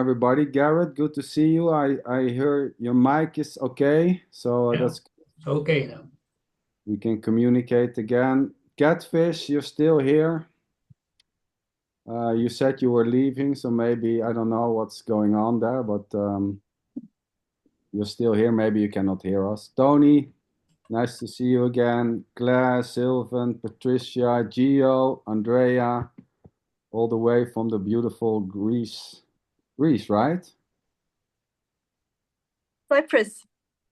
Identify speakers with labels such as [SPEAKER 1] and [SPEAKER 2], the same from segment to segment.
[SPEAKER 1] everybody. Garrett, good to see you. I hear your mic is okay, so
[SPEAKER 2] Yeah,
[SPEAKER 1] that's
[SPEAKER 2] it's okay now.
[SPEAKER 1] we can communicate again. Catfish, you're still here. You said you were leaving, so maybe I don't know what's going on there, but you're still here. Maybe you cannot hear us. Tony, nice to see you again. Claire, Sylvan, Patricia, Gio, Andrea, all the way from the beautiful Greece. Greece, right?
[SPEAKER 3] Cyprus.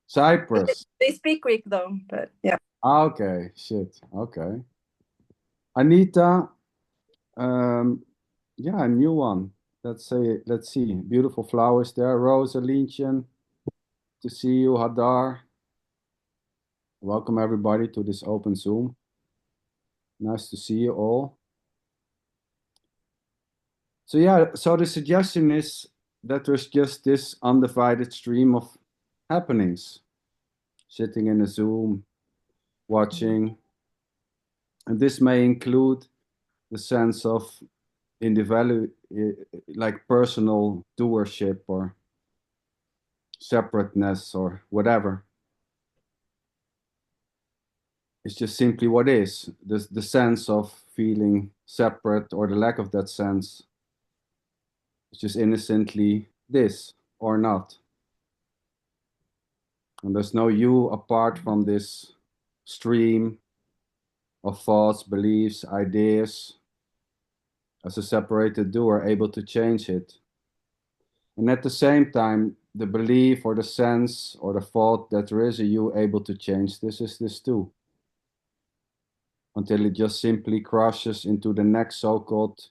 [SPEAKER 1] Cyprus.
[SPEAKER 3] They speak Greek though, but yeah.
[SPEAKER 1] Okay, shit. Okay. Anita, yeah, a new one. Let's see. Beautiful flowers there. SanderLinchen, to see you. Hadar. Welcome everybody to this open Zoom. Nice to see you all. So yeah, so the suggestion is that there's just this undivided stream of happenings. Sitting in a Zoom, watching. And this may include the sense of individual, like personal doership or separateness or whatever. It's just simply what is. The sense of feeling separate or the lack of that sense. It's just innocently this or not. And there's no you apart from this stream of thoughts, beliefs, ideas, as a separated doer, able to change it. And at the same time, the belief or the sense or the thought that there is a you able to change this is this too. Until it just simply crushes into the next so-called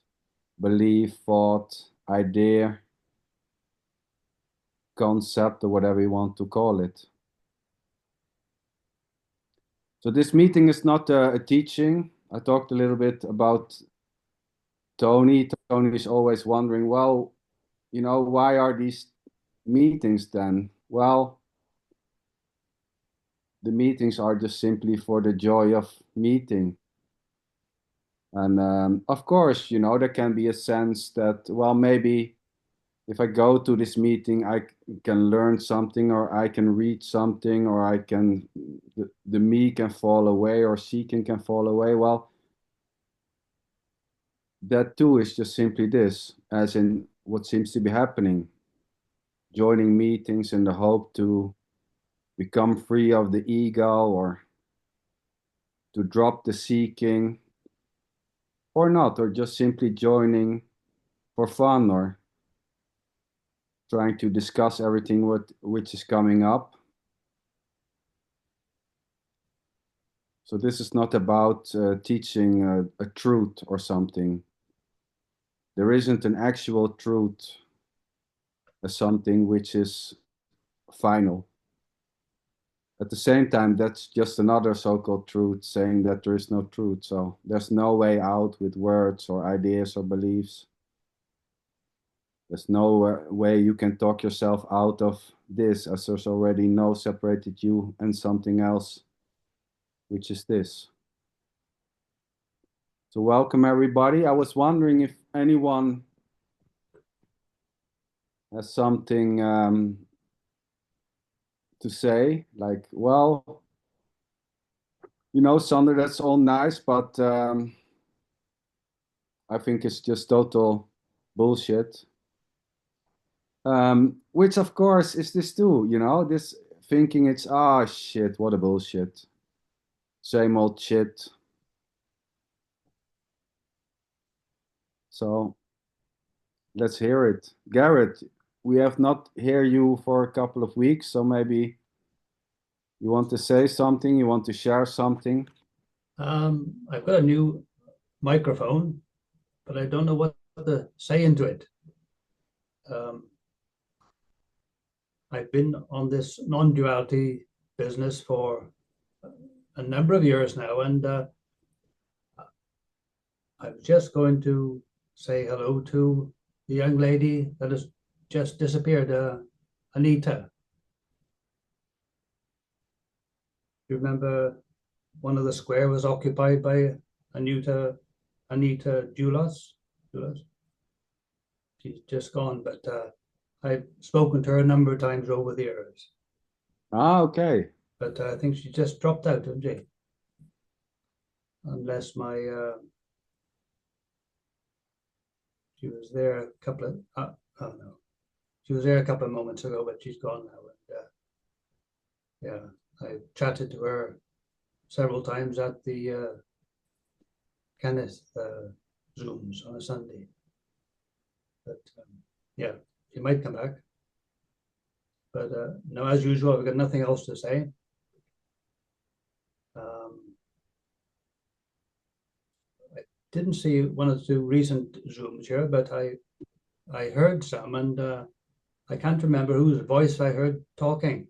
[SPEAKER 1] belief, thought, idea, concept, or whatever you want to call it. So this meeting is not a teaching. I talked a little bit about Tony. Tony is always wondering, well, you know, why are these meetings then? Well, the meetings are just simply for the joy of meeting. And of course, you know, there can be a sense that, well, maybe if I go to this meeting, I can learn something, or I can read something, or I can, the me can fall away, or seeking can fall away. Well, that too is just simply this, as in what seems to be happening. Joining meetings in the hope to become free of the ego, or to drop the seeking, or not, or just simply joining for fun, or trying to discuss everything which is coming up. So this is not about teaching a truth or something. There isn't an actual truth as something which is final. At the same time, that's just another so-called truth saying that there is no truth. So there's no way out with words or ideas or beliefs. There's no way you can talk yourself out of this, as there's already no separated you and something else, which is this. So welcome everybody. I was wondering if anyone has something to say, like, well, you know, Sander, that's all nice, but I think it's just total bullshit. Which of course is this too, you know, this thinking it's, ah, shit, what a bullshit. Same old shit. So let's hear it. Garrett, we have not heard you for a couple of weeks, so maybe you want to say something, you want to share something?
[SPEAKER 2] I've got a new microphone, but I don't know what to say into it. I've been on this non-duality business for a number of years now, and I was just going to say hello to the young lady that has just disappeared, Anita. You remember one of the square was occupied by Anita Julas. She's just gone, but I've spoken to her a number of times over the years,
[SPEAKER 1] Ah, okay.
[SPEAKER 2] but I think she just dropped out, didn't she? Unless she was there a couple of, oh no, she was there a couple of moments ago, but she's gone now. And yeah, I chatted to her several times at the Kenneth Zooms on a Sunday. But yeah, she might come back. But no, as usual, I've got nothing else to say. I didn't see one of the two recent Zooms here, but I heard some, and I can't remember whose voice I heard talking.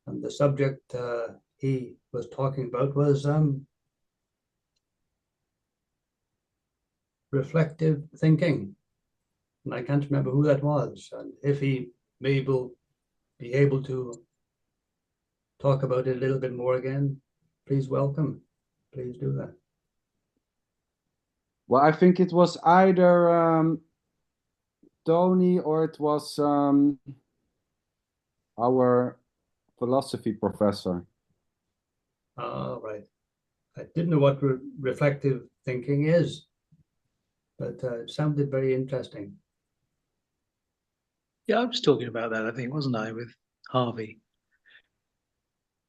[SPEAKER 2] And the subject he was talking about was reflective thinking. And I can't remember who that was. And if he may be able to talk about it a little bit more again, please welcome. Please do that.
[SPEAKER 1] Well, I think it was either Tony or it was our philosophy professor.
[SPEAKER 2] Oh, right. I didn't know what reflective thinking is, but it sounded very interesting.
[SPEAKER 4] Yeah, I was talking about that, I think, wasn't I, with Harvey?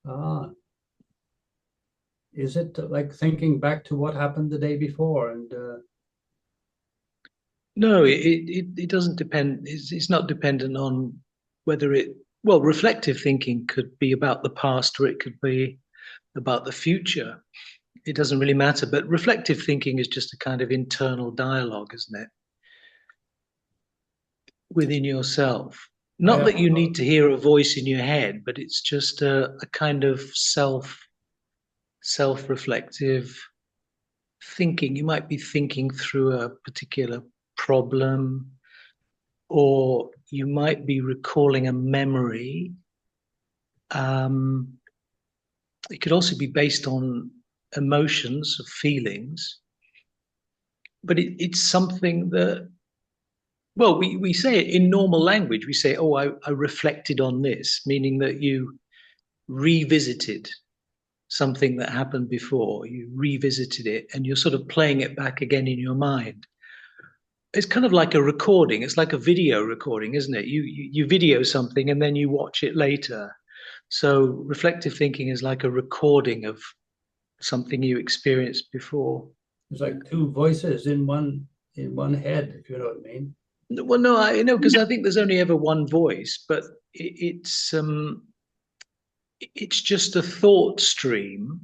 [SPEAKER 2] Ah, is it like thinking back to what happened the day before? And
[SPEAKER 4] No, it doesn't depend. It's not dependent on whether well, reflective thinking could be about the past or it could be about the future. It doesn't really matter. But reflective thinking is just a kind of internal dialogue, isn't it? Within yourself. Not that you need to hear a voice in your head, but it's just a kind of self-reflective thinking. You might be thinking through a particular problem, or you might be recalling a memory. It could also be based on emotions, feelings, but it's something that, well, we say it in normal language. We say, oh, I reflected on this, meaning that you revisited something that happened before, you revisited it, and you're sort of playing it back again in your mind. It's kind of like a recording. It's like a video recording, isn't it? You video something and then you watch it later. So reflective thinking is like a recording of something you experienced before.
[SPEAKER 2] It's like two voices in one head, if you know what I mean.
[SPEAKER 4] Well, no, I know, because I think there's only ever one voice, but it's just a thought stream.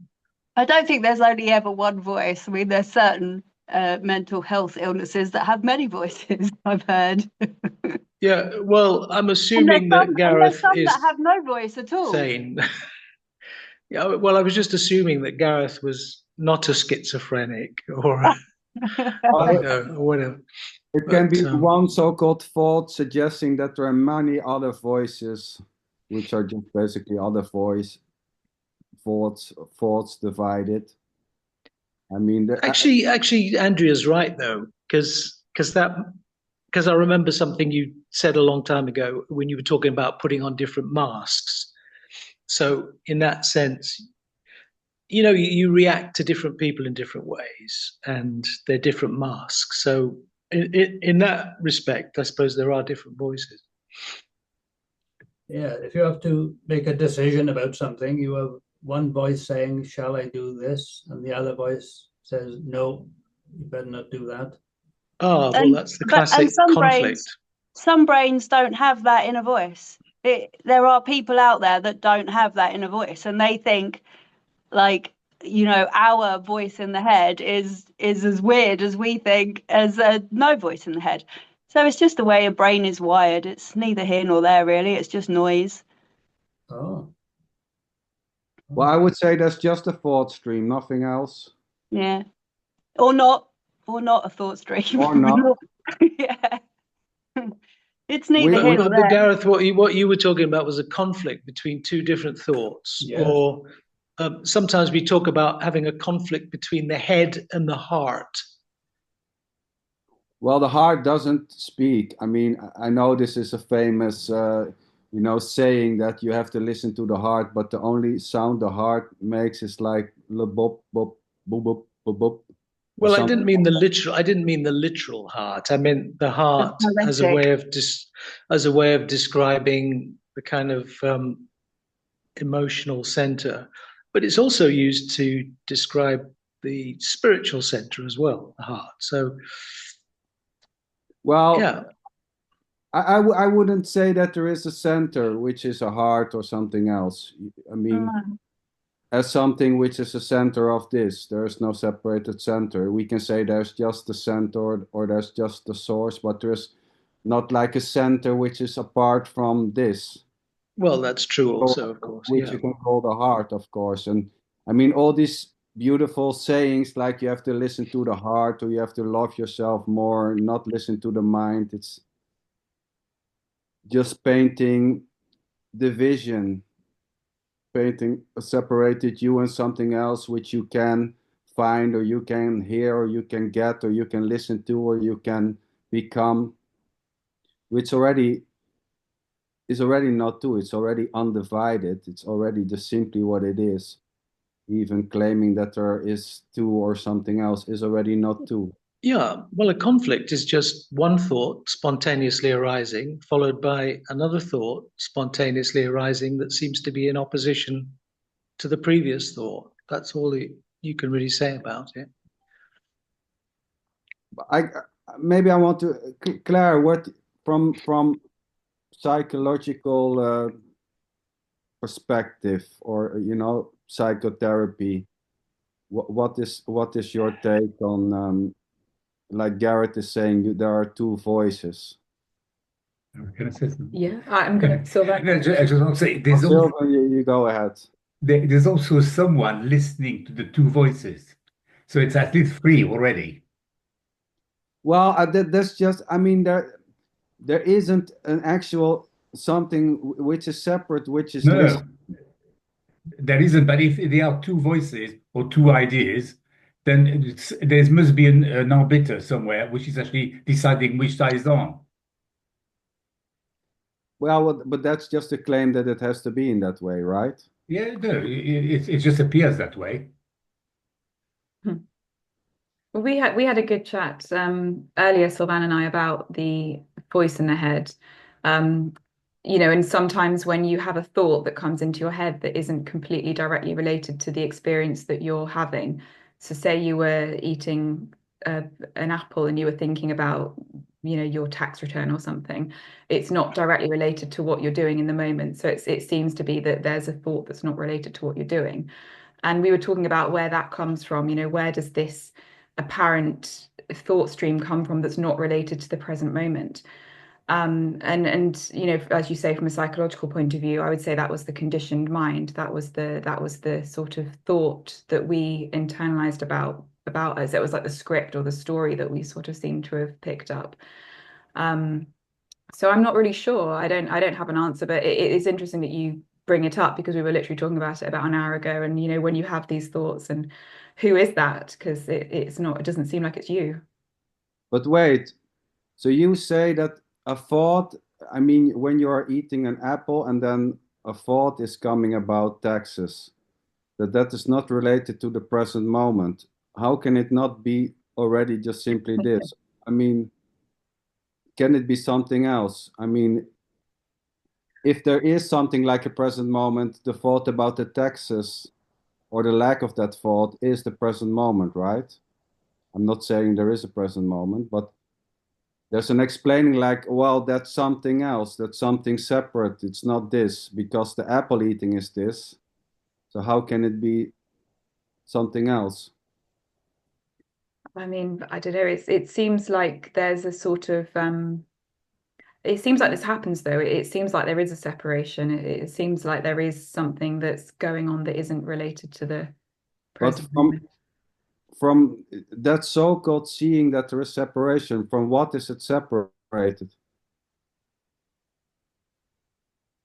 [SPEAKER 5] I don't think there's only ever one voice. I mean, there's certain mental health illnesses that have many voices, I've heard.
[SPEAKER 4] Yeah, well, I'm assuming that Gareth is
[SPEAKER 5] that have no voice at all.
[SPEAKER 4] Sane. Yeah, well, I was just assuming that Gareth was not a schizophrenic or or whatever.
[SPEAKER 1] It can be one so-called thought suggesting that there are many other voices, which are just basically other thoughts divided. I mean,
[SPEAKER 4] actually, Andrea's right though, because I remember something you said a long time ago when you were talking about putting on different masks. So in that sense, you know, you react to different people in different ways, and they're different masks. So in that respect, I suppose there are different voices.
[SPEAKER 2] Yeah, if you have to make a decision about something, you have one voice saying, shall I do this? And the other voice says, no, you better not do that.
[SPEAKER 4] Oh, well, that's the classic conflict.
[SPEAKER 5] Some brains don't have that inner voice. There are people out there that don't have that inner voice, and they think, like, you know, our voice in the head is as weird as we think as no voice in the head. So it's just the way a brain is wired. It's neither here nor there, really. It's just noise.
[SPEAKER 2] Oh.
[SPEAKER 1] Well, I would say that's just a thought stream, nothing else.
[SPEAKER 5] Yeah. Or not a thought stream.
[SPEAKER 1] Or not.
[SPEAKER 5] Yeah. It's neither here nor there.
[SPEAKER 4] But Gareth, what you were talking about was a conflict between two different thoughts. Yes. Or sometimes we talk about having a conflict between the head and the heart.
[SPEAKER 1] Well, the heart doesn't speak. I mean, I know this is a famous, saying that you have to listen to the heart, but the only sound the heart makes is like le bop bop boop boop boop boop.
[SPEAKER 4] Well, I
[SPEAKER 1] something.
[SPEAKER 4] didn't mean the literal. I didn't mean the literal heart. I meant the heart as a way of describing the kind of emotional center. But it's also used to describe the spiritual center as well, the heart. So,
[SPEAKER 1] Well,
[SPEAKER 4] yeah.
[SPEAKER 1] I wouldn't say that there is a center which is a heart or something else. I mean, as something which is a center of this, there is no separated center. We can say there's just the center or there's just the source, but there's not like a center which is apart from this.
[SPEAKER 4] Well, that's true also, of course.
[SPEAKER 1] Which you can call the heart, of course. And I mean, all these beautiful sayings like you have to listen to the heart or you have to love yourself more, not listen to the mind. It's just painting division, painting separated you and something else which you can find or you can hear or you can get or you can listen to or you can become, which is already not two. It's already undivided. It's already just simply what it is. Even claiming that there is two or something else is already not two.
[SPEAKER 4] Yeah, well, a conflict is just one thought spontaneously arising, followed by another thought spontaneously arising that seems to be in opposition to the previous thought. That's all you can really say about it.
[SPEAKER 1] Maybe I want to, Claire, what from psychological perspective or psychotherapy, what is your take on like Garrett is saying, there are two voices.
[SPEAKER 6] Can I say something?
[SPEAKER 7] Yeah, I'm going to. Sylvain.
[SPEAKER 6] I just want to say, there's also,
[SPEAKER 1] Sylvain, you go ahead.
[SPEAKER 6] there's also someone listening to the two voices, so it's at least three already.
[SPEAKER 1] Well, that's just. I mean, there isn't an actual something which is separate, which is
[SPEAKER 6] No, there isn't. But if there are two voices or two ideas, then there must be an arbiter somewhere, which is actually deciding which side is on.
[SPEAKER 1] Well, but that's just a claim that it has to be in that way, right?
[SPEAKER 6] Yeah, no, it just appears that way.
[SPEAKER 7] Well, we had a good chat earlier, Sylvain and I, about the voice in the head. And sometimes when you have a thought that comes into your head that isn't completely directly related to the experience that you're having. So say you were eating an apple and you were thinking about, your tax return or something. It's not directly related to what you're doing in the moment. So it seems to be that there's a thought that's not related to what you're doing. And we were talking about where that comes from. Where does this apparent thought stream come from that's not related to the present moment? And as you say, from a psychological point of view, I would say that was the conditioned mind. That was the sort of thought that we internalized about us. It was like the script or the story that we sort of seem to have picked up. So I'm not really sure. I don't have an answer, but it is interesting that you bring it up because we were literally talking about it about an hour ago. And when you have these thoughts, and who is that? Because it doesn't seem like it's you. But
[SPEAKER 1] wait, so you say that a thought, I mean, when you are eating an apple and then a thought is coming about taxes, that is not related to the present moment. How can it not be already just simply this? I mean, can it be something else? I mean, if there is something like a present moment, the thought about the taxes or the lack of that thought is the present moment, right? I'm not saying there is a present moment, but there's an explaining like, well, that's something else, that's something separate. It's not this because the apple eating is this. So how can it be something else?
[SPEAKER 7] I mean, I don't know. It seems like there's a sort of it seems like this happens though. It seems like there is a separation. It seems like there is something that's going on that isn't related to the present moment.
[SPEAKER 1] From that so-called seeing that there is separation, from what is it separated?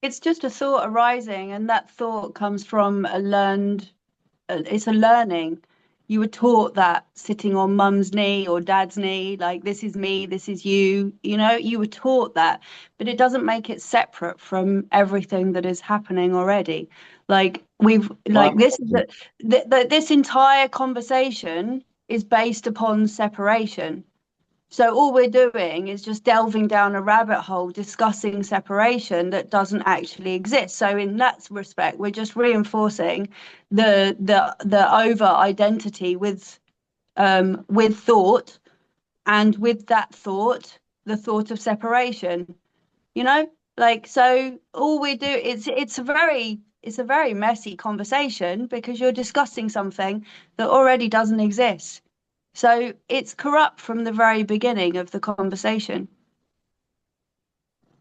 [SPEAKER 5] It's just a thought arising, and that thought comes from it's a learning. You were taught that sitting on mum's knee or dad's knee, like this is me, this is you, you know, you were taught that, but it doesn't make it separate from everything that is happening already. Like this is this entire conversation is based upon separation. So all we're doing is just delving down a rabbit hole discussing separation that doesn't actually exist. So in that respect, we're just reinforcing the over identity with thought, and with that thought, the thought of separation. You know, like, so all we do it's a very messy conversation because you're discussing something that already doesn't exist. So it's corrupt from the very beginning of the conversation.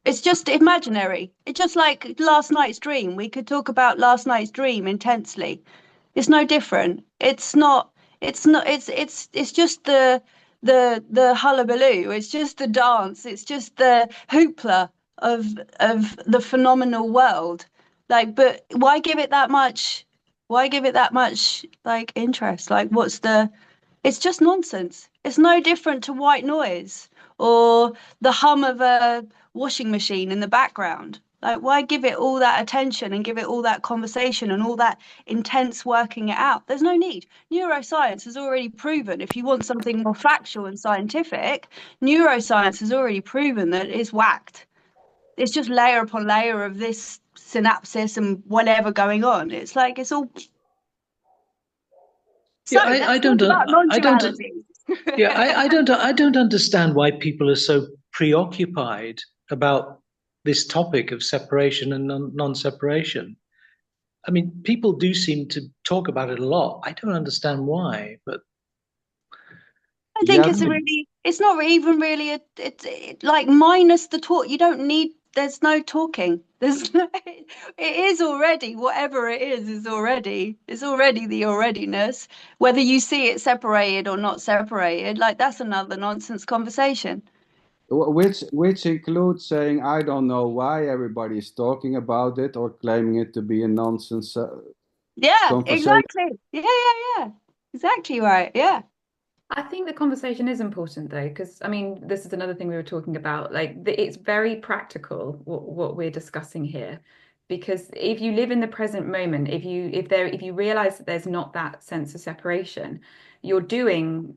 [SPEAKER 5] It's just imaginary. It's just like last night's dream. We could talk about last night's dream intensely. It's no different. It's just the hullabaloo. It's just the dance. It's just the hoopla of the phenomenal world. Like, but why give it that much? Why give it that much like interest? Like, it's just nonsense. It's no different to white noise or the hum of a washing machine in the background. Like, why give it all that attention and give it all that conversation and all that intense working it out? There's no need. Neuroscience has already proven, if you want something more factual and scientific, neuroscience has already proven that it's whacked. It's just layer upon layer of this synapses and whatever going on. It's like, it's all... So
[SPEAKER 4] Yeah, I don't understand why people are so preoccupied about this topic of separation and non-separation. I mean, people do seem to talk about it a lot. I don't understand why, but
[SPEAKER 5] I think it's not even really like, minus the talk. You don't need, there's no talking. It is already, whatever it is already, it's already the alreadiness. Whether you see it separated or not separated, like, that's another nonsense conversation.
[SPEAKER 1] Which includes saying, I don't know why everybody is talking about it or claiming it to be a nonsense conversation.
[SPEAKER 5] Exactly. Yeah. Exactly right. Yeah.
[SPEAKER 7] I think the conversation is important though, because I mean, this is another thing we were talking about. Like, it's very practical what we're discussing here, because if you live in the present moment, if you realize that there's not that sense of separation, you're doing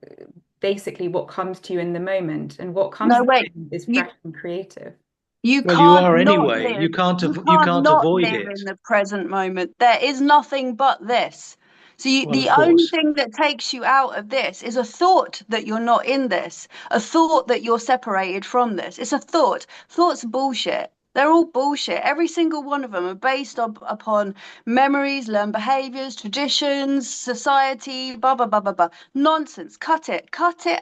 [SPEAKER 7] basically what comes to you in the moment, and what comes to you is fresh and creative.
[SPEAKER 5] You
[SPEAKER 4] well,
[SPEAKER 5] can't
[SPEAKER 4] you are anyway.
[SPEAKER 5] live.
[SPEAKER 4] You can't
[SPEAKER 5] not
[SPEAKER 4] avoid
[SPEAKER 5] live
[SPEAKER 4] it
[SPEAKER 5] in the present moment. There is nothing but this. So the only thing that takes you out of this is a thought that you're not in this, a thought that you're separated from this. It's a thought. Thoughts are bullshit. They're all bullshit. Every single one of them are based upon memories, learned behaviors, traditions, society, blah, blah, blah, blah, blah. Nonsense. Cut it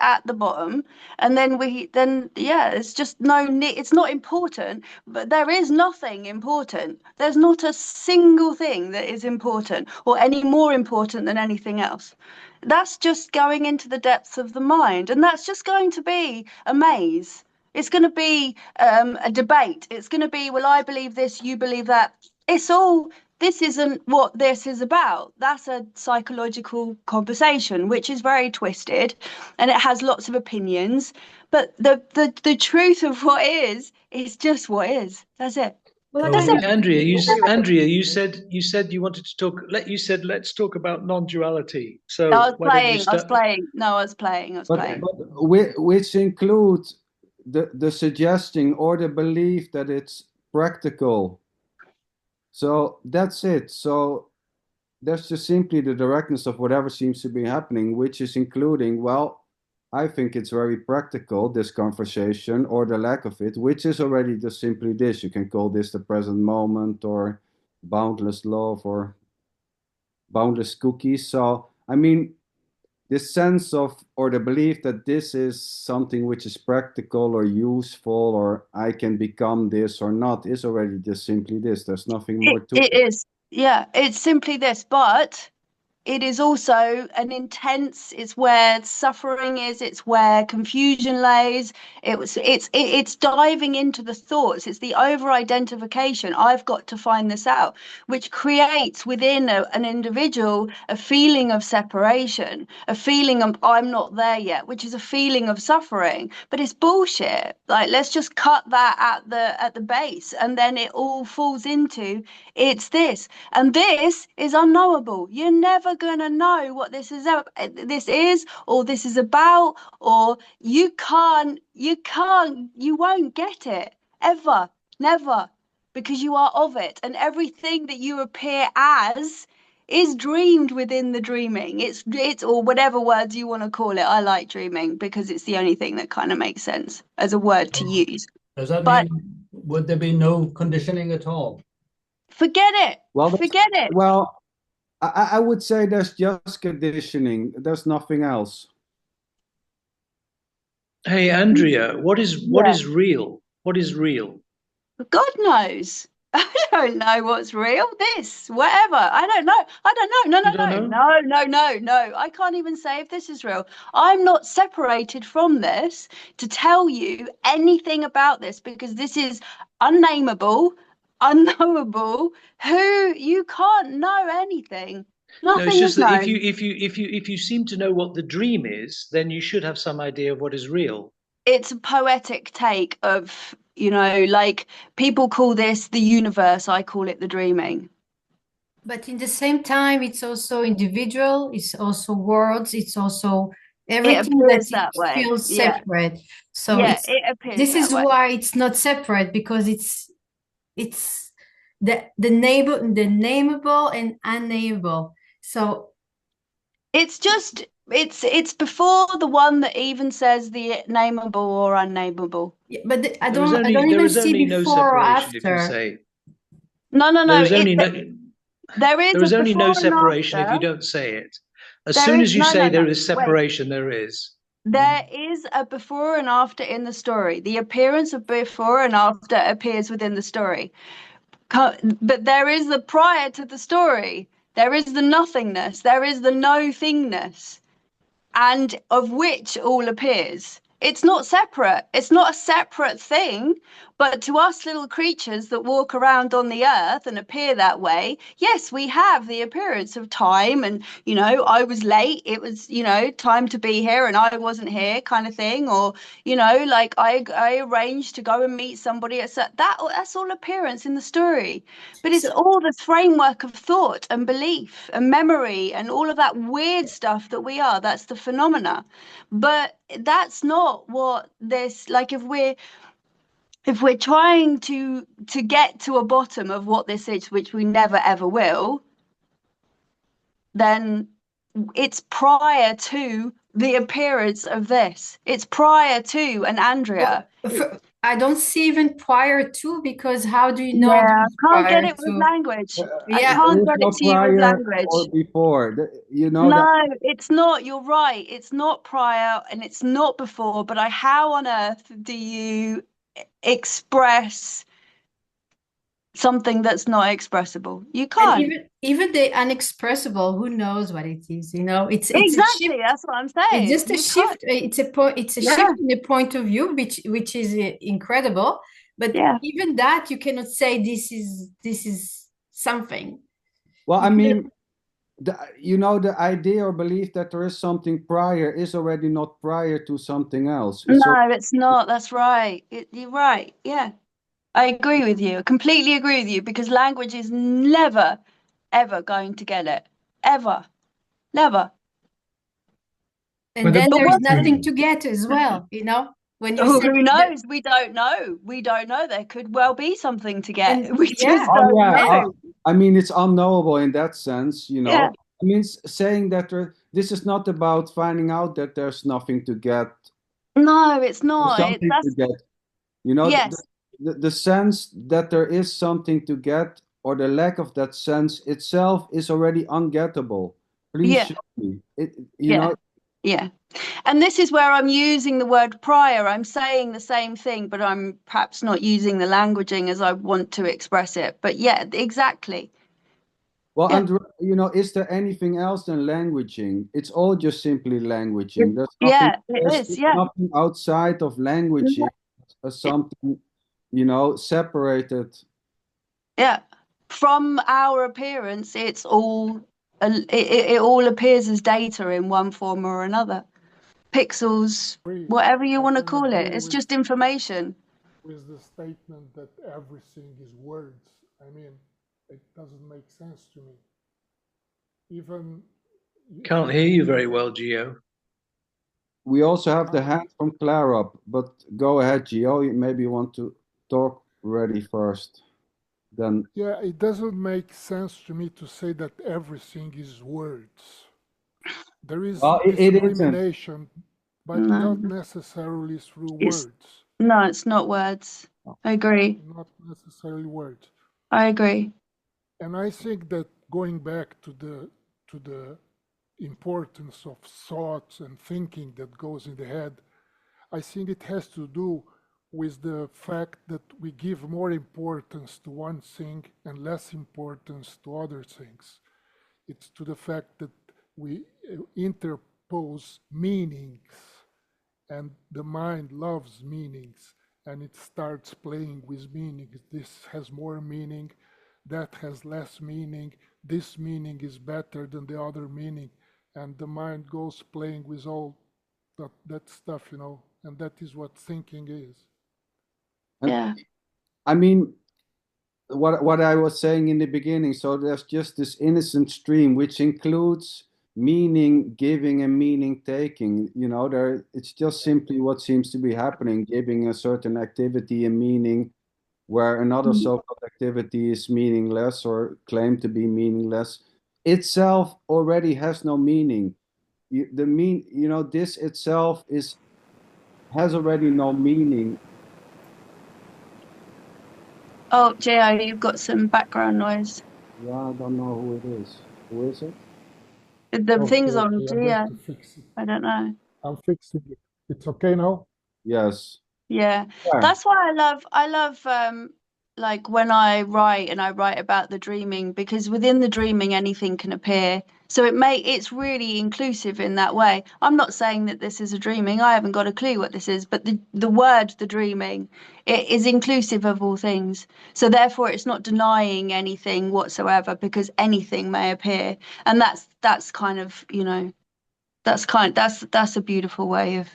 [SPEAKER 5] at the bottom. And then it's just no need. It's not important, but there is nothing important. There's not a single thing that is important or any more important than anything else. That's just going into the depths of the mind. And that's just going to be a maze. It's going to be a debate. It's going to be, well, I believe this, you believe that. This isn't what this is about. That's a psychological conversation, which is very twisted, and it has lots of opinions. But the truth of what is just what is. That's it.
[SPEAKER 7] Well,
[SPEAKER 5] that's it.
[SPEAKER 4] Andrea, you said you wanted to talk. Let's talk about non-duality. So
[SPEAKER 5] I was playing.
[SPEAKER 1] But which includes the suggesting or the belief that it's practical. So that's it. So that's just simply the directness of whatever seems to be happening, which is including, well, I think it's very practical, this conversation, or the lack of it, which is already just simply this. You can call this the present moment or boundless love or boundless cookies. So, I mean, this sense of, or the belief that this is something which is practical or useful, or I can become this or not, is already just simply this. There's nothing more to it.
[SPEAKER 5] It is. Yeah, it's simply this, but it is also an intense, it's where suffering is, it's where confusion lays. It's diving into the thoughts, it's the over identification. I've got to find this out, which creates within an individual a feeling of separation, a feeling of I'm not there yet, which is a feeling of suffering. But it's bullshit. Like, let's just cut that at the base, and then it all falls into it's this, and this is unknowable. You're never gonna know what this is, or this is about, or you won't get it ever, never, because you are of it, and everything that you appear as is dreamed within the dreaming. It's or whatever words you want to call it. I like dreaming because it's the only thing that kind of makes sense as a word to use.
[SPEAKER 2] Does that
[SPEAKER 5] But
[SPEAKER 2] mean, would there be no conditioning at all?
[SPEAKER 5] forget it.
[SPEAKER 1] Well,
[SPEAKER 5] Forget it.
[SPEAKER 1] well, I would say there's just conditioning. There's nothing else.
[SPEAKER 4] Hey, Andrea, what is real? What is real?
[SPEAKER 5] God knows. I don't know what's real. This, whatever. I don't know. No.
[SPEAKER 4] You don't know?
[SPEAKER 5] No. I can't even say if this is real. I'm not separated from this to tell you anything about this, because this is unnameable, unknowable. You can't know anything.
[SPEAKER 4] No,
[SPEAKER 5] Nothing
[SPEAKER 4] it's just
[SPEAKER 5] is
[SPEAKER 4] that
[SPEAKER 5] known.
[SPEAKER 4] if you seem to know what the dream is, then you should have some idea of what is real.
[SPEAKER 5] It's a poetic take of, like people call this the universe. I call it the dreaming.
[SPEAKER 8] But in the same time, it's also individual, it's also words, it's also everything
[SPEAKER 5] appears
[SPEAKER 8] that
[SPEAKER 5] that way.
[SPEAKER 8] feels
[SPEAKER 5] Yeah.
[SPEAKER 8] separate. So
[SPEAKER 5] Yeah, it appears
[SPEAKER 8] this
[SPEAKER 5] that
[SPEAKER 8] is
[SPEAKER 5] way.
[SPEAKER 8] why it's not separate, because it's the nameable and unnameable. So
[SPEAKER 5] It's just it's before the one that even says the nameable or unnameable.
[SPEAKER 8] yeah, but I
[SPEAKER 4] There is
[SPEAKER 8] don't
[SPEAKER 4] only
[SPEAKER 8] even see
[SPEAKER 4] no
[SPEAKER 8] before or
[SPEAKER 4] separation if you
[SPEAKER 8] after.
[SPEAKER 4] say.
[SPEAKER 5] No.
[SPEAKER 4] There is only
[SPEAKER 5] There is a
[SPEAKER 4] only no
[SPEAKER 5] before and
[SPEAKER 4] separation if
[SPEAKER 5] after.
[SPEAKER 4] you don't say it. As
[SPEAKER 5] There
[SPEAKER 4] soon
[SPEAKER 5] is
[SPEAKER 4] as you
[SPEAKER 5] no.
[SPEAKER 4] say there is
[SPEAKER 5] Wait.
[SPEAKER 4] separation, there is.
[SPEAKER 5] There is a before and after in the story. The appearance of before and after appears within the story. But there is the prior to the story. There is the nothingness. There is the no thingness, and of which all appears. It's not separate. It's not a separate thing. But to us little creatures that walk around on the earth and appear that way, yes, we have the appearance of time. And, I was late. It was, time to be here and I wasn't here, kind of thing. Or, like I arranged to go and meet somebody. That's all appearance in the story. But it's all the framework of thought and belief and memory and all of that weird stuff that we are. That's the phenomena. But that's not what this, like, if we're trying to get to a bottom of what this is, which we never ever will, then it's prior to the appearance of this. It's prior to an Andrea.
[SPEAKER 8] I don't see even prior to, because how do you know?
[SPEAKER 5] Yeah, I can't get it
[SPEAKER 8] to?
[SPEAKER 5] with language. I
[SPEAKER 8] Yeah.
[SPEAKER 5] can't get it to you with language.
[SPEAKER 1] Or before,
[SPEAKER 5] No, it's not. You're right. It's not prior and it's not before. But how on earth do you express something that's not expressible? You can't.
[SPEAKER 8] And even the unexpressible, who knows what it is? It's
[SPEAKER 5] Exactly.
[SPEAKER 8] a shift.
[SPEAKER 5] That's what I'm saying.
[SPEAKER 8] It's just a shift. It's a point. It's a shift in the point of view, which is incredible. But even that, you cannot say this is something.
[SPEAKER 1] Well, I mean, the idea or belief that there is something prior is already not prior to something else.
[SPEAKER 5] No, it's not. That's right. You're right. Yeah. I agree with you. I completely agree with you, because language is never, ever going to get it. Ever. Never.
[SPEAKER 8] And then there's nothing to get as well, when you say
[SPEAKER 5] who knows? We don't know. We don't know. There could well be something to get. We just don't know.
[SPEAKER 1] I mean, it's unknowable in that sense,
[SPEAKER 5] Yeah.
[SPEAKER 1] I mean, saying that this is not about finding out that there's nothing to get.
[SPEAKER 5] No, it's not.
[SPEAKER 1] Something to get.
[SPEAKER 5] Yes.
[SPEAKER 1] The sense that there is something to get, or the lack of that sense itself, is already ungettable. Please show me.
[SPEAKER 5] Yeah. And this is where I'm using the word prior. I'm saying the same thing, but I'm perhaps not using the languaging as I want to express it. But yeah, exactly.
[SPEAKER 1] Well,
[SPEAKER 5] Yeah.
[SPEAKER 1] and you know, is there anything else than languaging? It's all just simply languaging. There's
[SPEAKER 5] Yeah, it
[SPEAKER 1] there's
[SPEAKER 5] is. Yeah.
[SPEAKER 1] nothing outside of languaging as something, you know, separated.
[SPEAKER 5] Yeah. From our appearance, it's all it all appears as data in one form or another. Pixels, whatever you want to call it. It's just information.
[SPEAKER 9] With the statement that everything is words. I mean, it doesn't make sense to me. Even
[SPEAKER 4] Can't hear you very well, Gio.
[SPEAKER 1] We also have the hand from Clara up, but go ahead, Gio. Maybe you want to talk ready first. Then
[SPEAKER 9] yeah, it doesn't make sense to me to say that everything is words. There is discrimination, but not necessarily through words.
[SPEAKER 5] No, it's not words. I agree.
[SPEAKER 9] Not necessarily words.
[SPEAKER 5] I agree.
[SPEAKER 9] And I think that going back to the importance of thoughts and thinking that goes in the head, I think it has to do with the fact that we give more importance to one thing and less importance to other things. It's to the fact that we interpose meanings, and the mind loves meanings, and it starts playing with meanings. This has more meaning, that has less meaning, this meaning is better than the other meaning, and the mind goes playing with all that stuff, you know, and that is what thinking is.
[SPEAKER 5] Yeah.
[SPEAKER 1] I mean, what I was saying in the beginning, so there's just this innocent stream which includes meaning giving and meaning taking. You know, it's just simply what seems to be happening, giving a certain activity a meaning where another so-called activity is meaningless or claimed to be meaningless. Itself already has no meaning. This itself has already no meaning.
[SPEAKER 5] Oh, Gio, you've got some background noise.
[SPEAKER 1] Yeah, I don't know who it is. Who is it?
[SPEAKER 5] The thing's on
[SPEAKER 9] I'm going
[SPEAKER 5] Gio.
[SPEAKER 9] to fix it.
[SPEAKER 5] I don't know.
[SPEAKER 9] I'm fixing it. It's okay now?
[SPEAKER 1] Yes.
[SPEAKER 5] Yeah. That's why I love like when I write and I write about the dreaming, because within the dreaming anything can appear. So it's really inclusive in that way. I'm not saying that this is a dreaming. I haven't got a clue what this is, but the word, the dreaming, it is inclusive of all things. So therefore it's not denying anything whatsoever, because anything may appear. And that's kind of, you know, that's a beautiful way of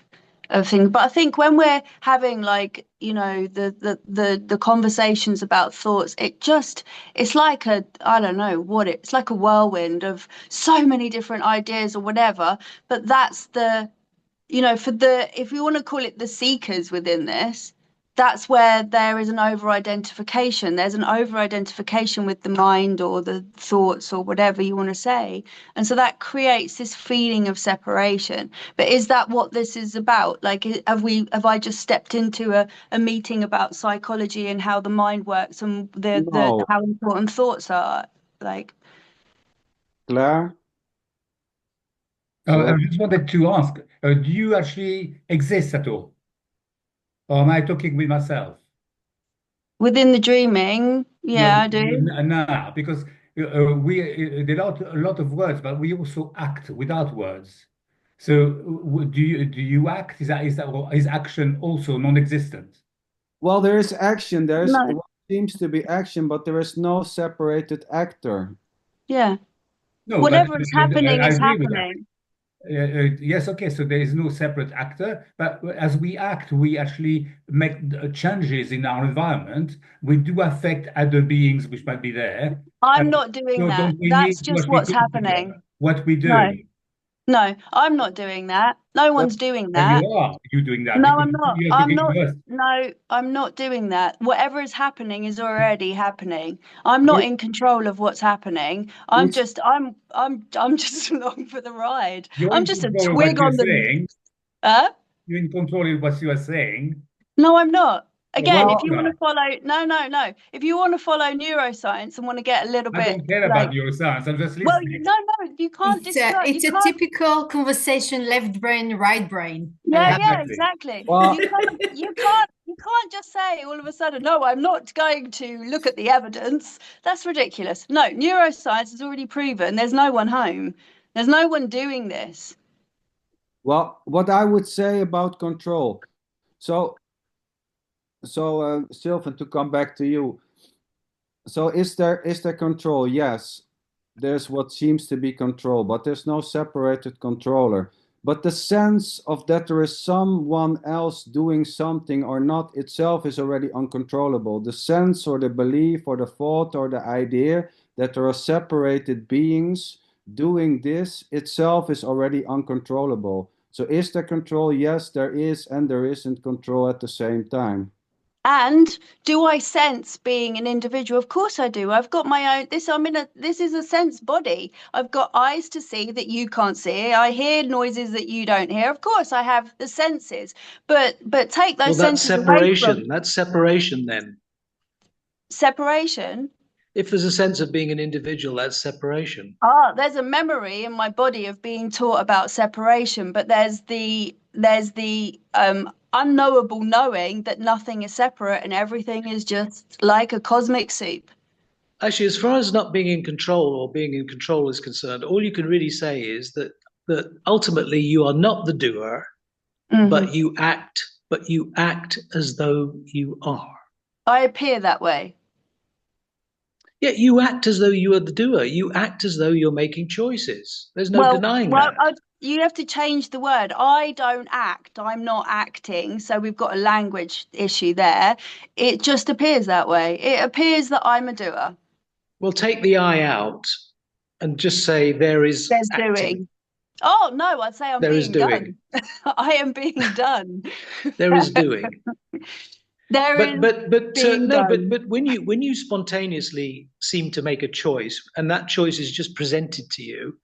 [SPEAKER 5] things. But I think when we're having, like, you know, the conversations about thoughts, it's like it's like a whirlwind of so many different ideas or whatever. But that's you know, if we want to call it the seekers within this, that's where there is an over-identification. There's an over-identification with the mind or the thoughts or whatever you want to say. And so that creates this feeling of separation. But is that what this is about? Like, have I just stepped into a meeting about psychology and how the mind works and how important thoughts are? Like,
[SPEAKER 1] Claire?
[SPEAKER 6] I just wanted to ask, do you actually exist at all? Or am I talking with myself?
[SPEAKER 5] within the dreaming, yeah, I do.
[SPEAKER 6] No, because there are a lot of words, but we also act without words. So do you act? Is action also non-existent?
[SPEAKER 1] Well, there is action. There
[SPEAKER 5] No.
[SPEAKER 1] seems to be action, but there is no separated actor.
[SPEAKER 5] Yeah.
[SPEAKER 6] No,
[SPEAKER 5] Whatever is happening
[SPEAKER 6] I
[SPEAKER 5] is
[SPEAKER 6] agree with that.
[SPEAKER 5] happening.
[SPEAKER 6] Yes, okay, so there is no separate actor, but as we act, we actually make changes in our environment. We do affect other beings which might be there.
[SPEAKER 5] I'm not doing that. That's just what's happening.
[SPEAKER 6] What we do.
[SPEAKER 5] No, I'm not doing that. No one's doing that.
[SPEAKER 6] You're doing that.
[SPEAKER 5] No, I'm not. I'm not. No, I'm not doing that. Whatever is happening is already happening. I'm not in control of what's happening. I'm just along for the ride. I'm just a twig on the.
[SPEAKER 6] You're in control of what you are saying.
[SPEAKER 5] No, I'm not. Again, if you want to follow, no. If you want to follow neuroscience and want to get a little bit,
[SPEAKER 6] I don't care about neuroscience. I'm just listening.
[SPEAKER 5] Well, no, you can't.
[SPEAKER 8] It's a typical conversation: left brain, right brain.
[SPEAKER 5] Yeah, exactly. Well, you can't You can't just say all of a sudden, no, I'm not going to look at the evidence. That's ridiculous. No, neuroscience has already proven there's no one home. There's no one doing this.
[SPEAKER 1] Well, what I would say about control. So, Sylvan, to come back to you. So is there control? Yes. There's what seems to be control, but there's no separated controller. But the sense of that there is someone else doing something or not itself is already uncontrollable. The sense or the belief or the thought or the idea that there are separated beings doing this itself is already uncontrollable. So is there control? Yes, there is, and there isn't control at the same time.
[SPEAKER 5] And do I sense being an individual? Of course I do. I've got my own, this is a sense body. I've got eyes to see that you can't see. I hear noises that you don't hear. Of course I have the senses, but take those senses away from-
[SPEAKER 4] That's separation then.
[SPEAKER 5] Separation?
[SPEAKER 4] If there's a sense of being an individual, that's separation.
[SPEAKER 5] There's a memory in my body of being taught about separation, but there's the unknowable knowing that nothing is separate and everything is just like a cosmic soup.
[SPEAKER 4] Actually, as far as not being in control or being in control is concerned, all you can really say is that ultimately you are not the doer, but you act as though you are.
[SPEAKER 5] I appear that way.
[SPEAKER 4] Yeah, you act as though you are the doer. You act as though you're making choices. There's no denying that.
[SPEAKER 5] You have to change the word. I don't act. I'm not acting. So we've got a language issue there. It just appears that way. It appears that I'm a doer.
[SPEAKER 4] Well, take the I out and just say there's acting.
[SPEAKER 5] Doing. Oh, no, I'd say I'm being done. I am being done.
[SPEAKER 4] There is doing. But when you spontaneously seem to make a choice and that choice is just presented to you,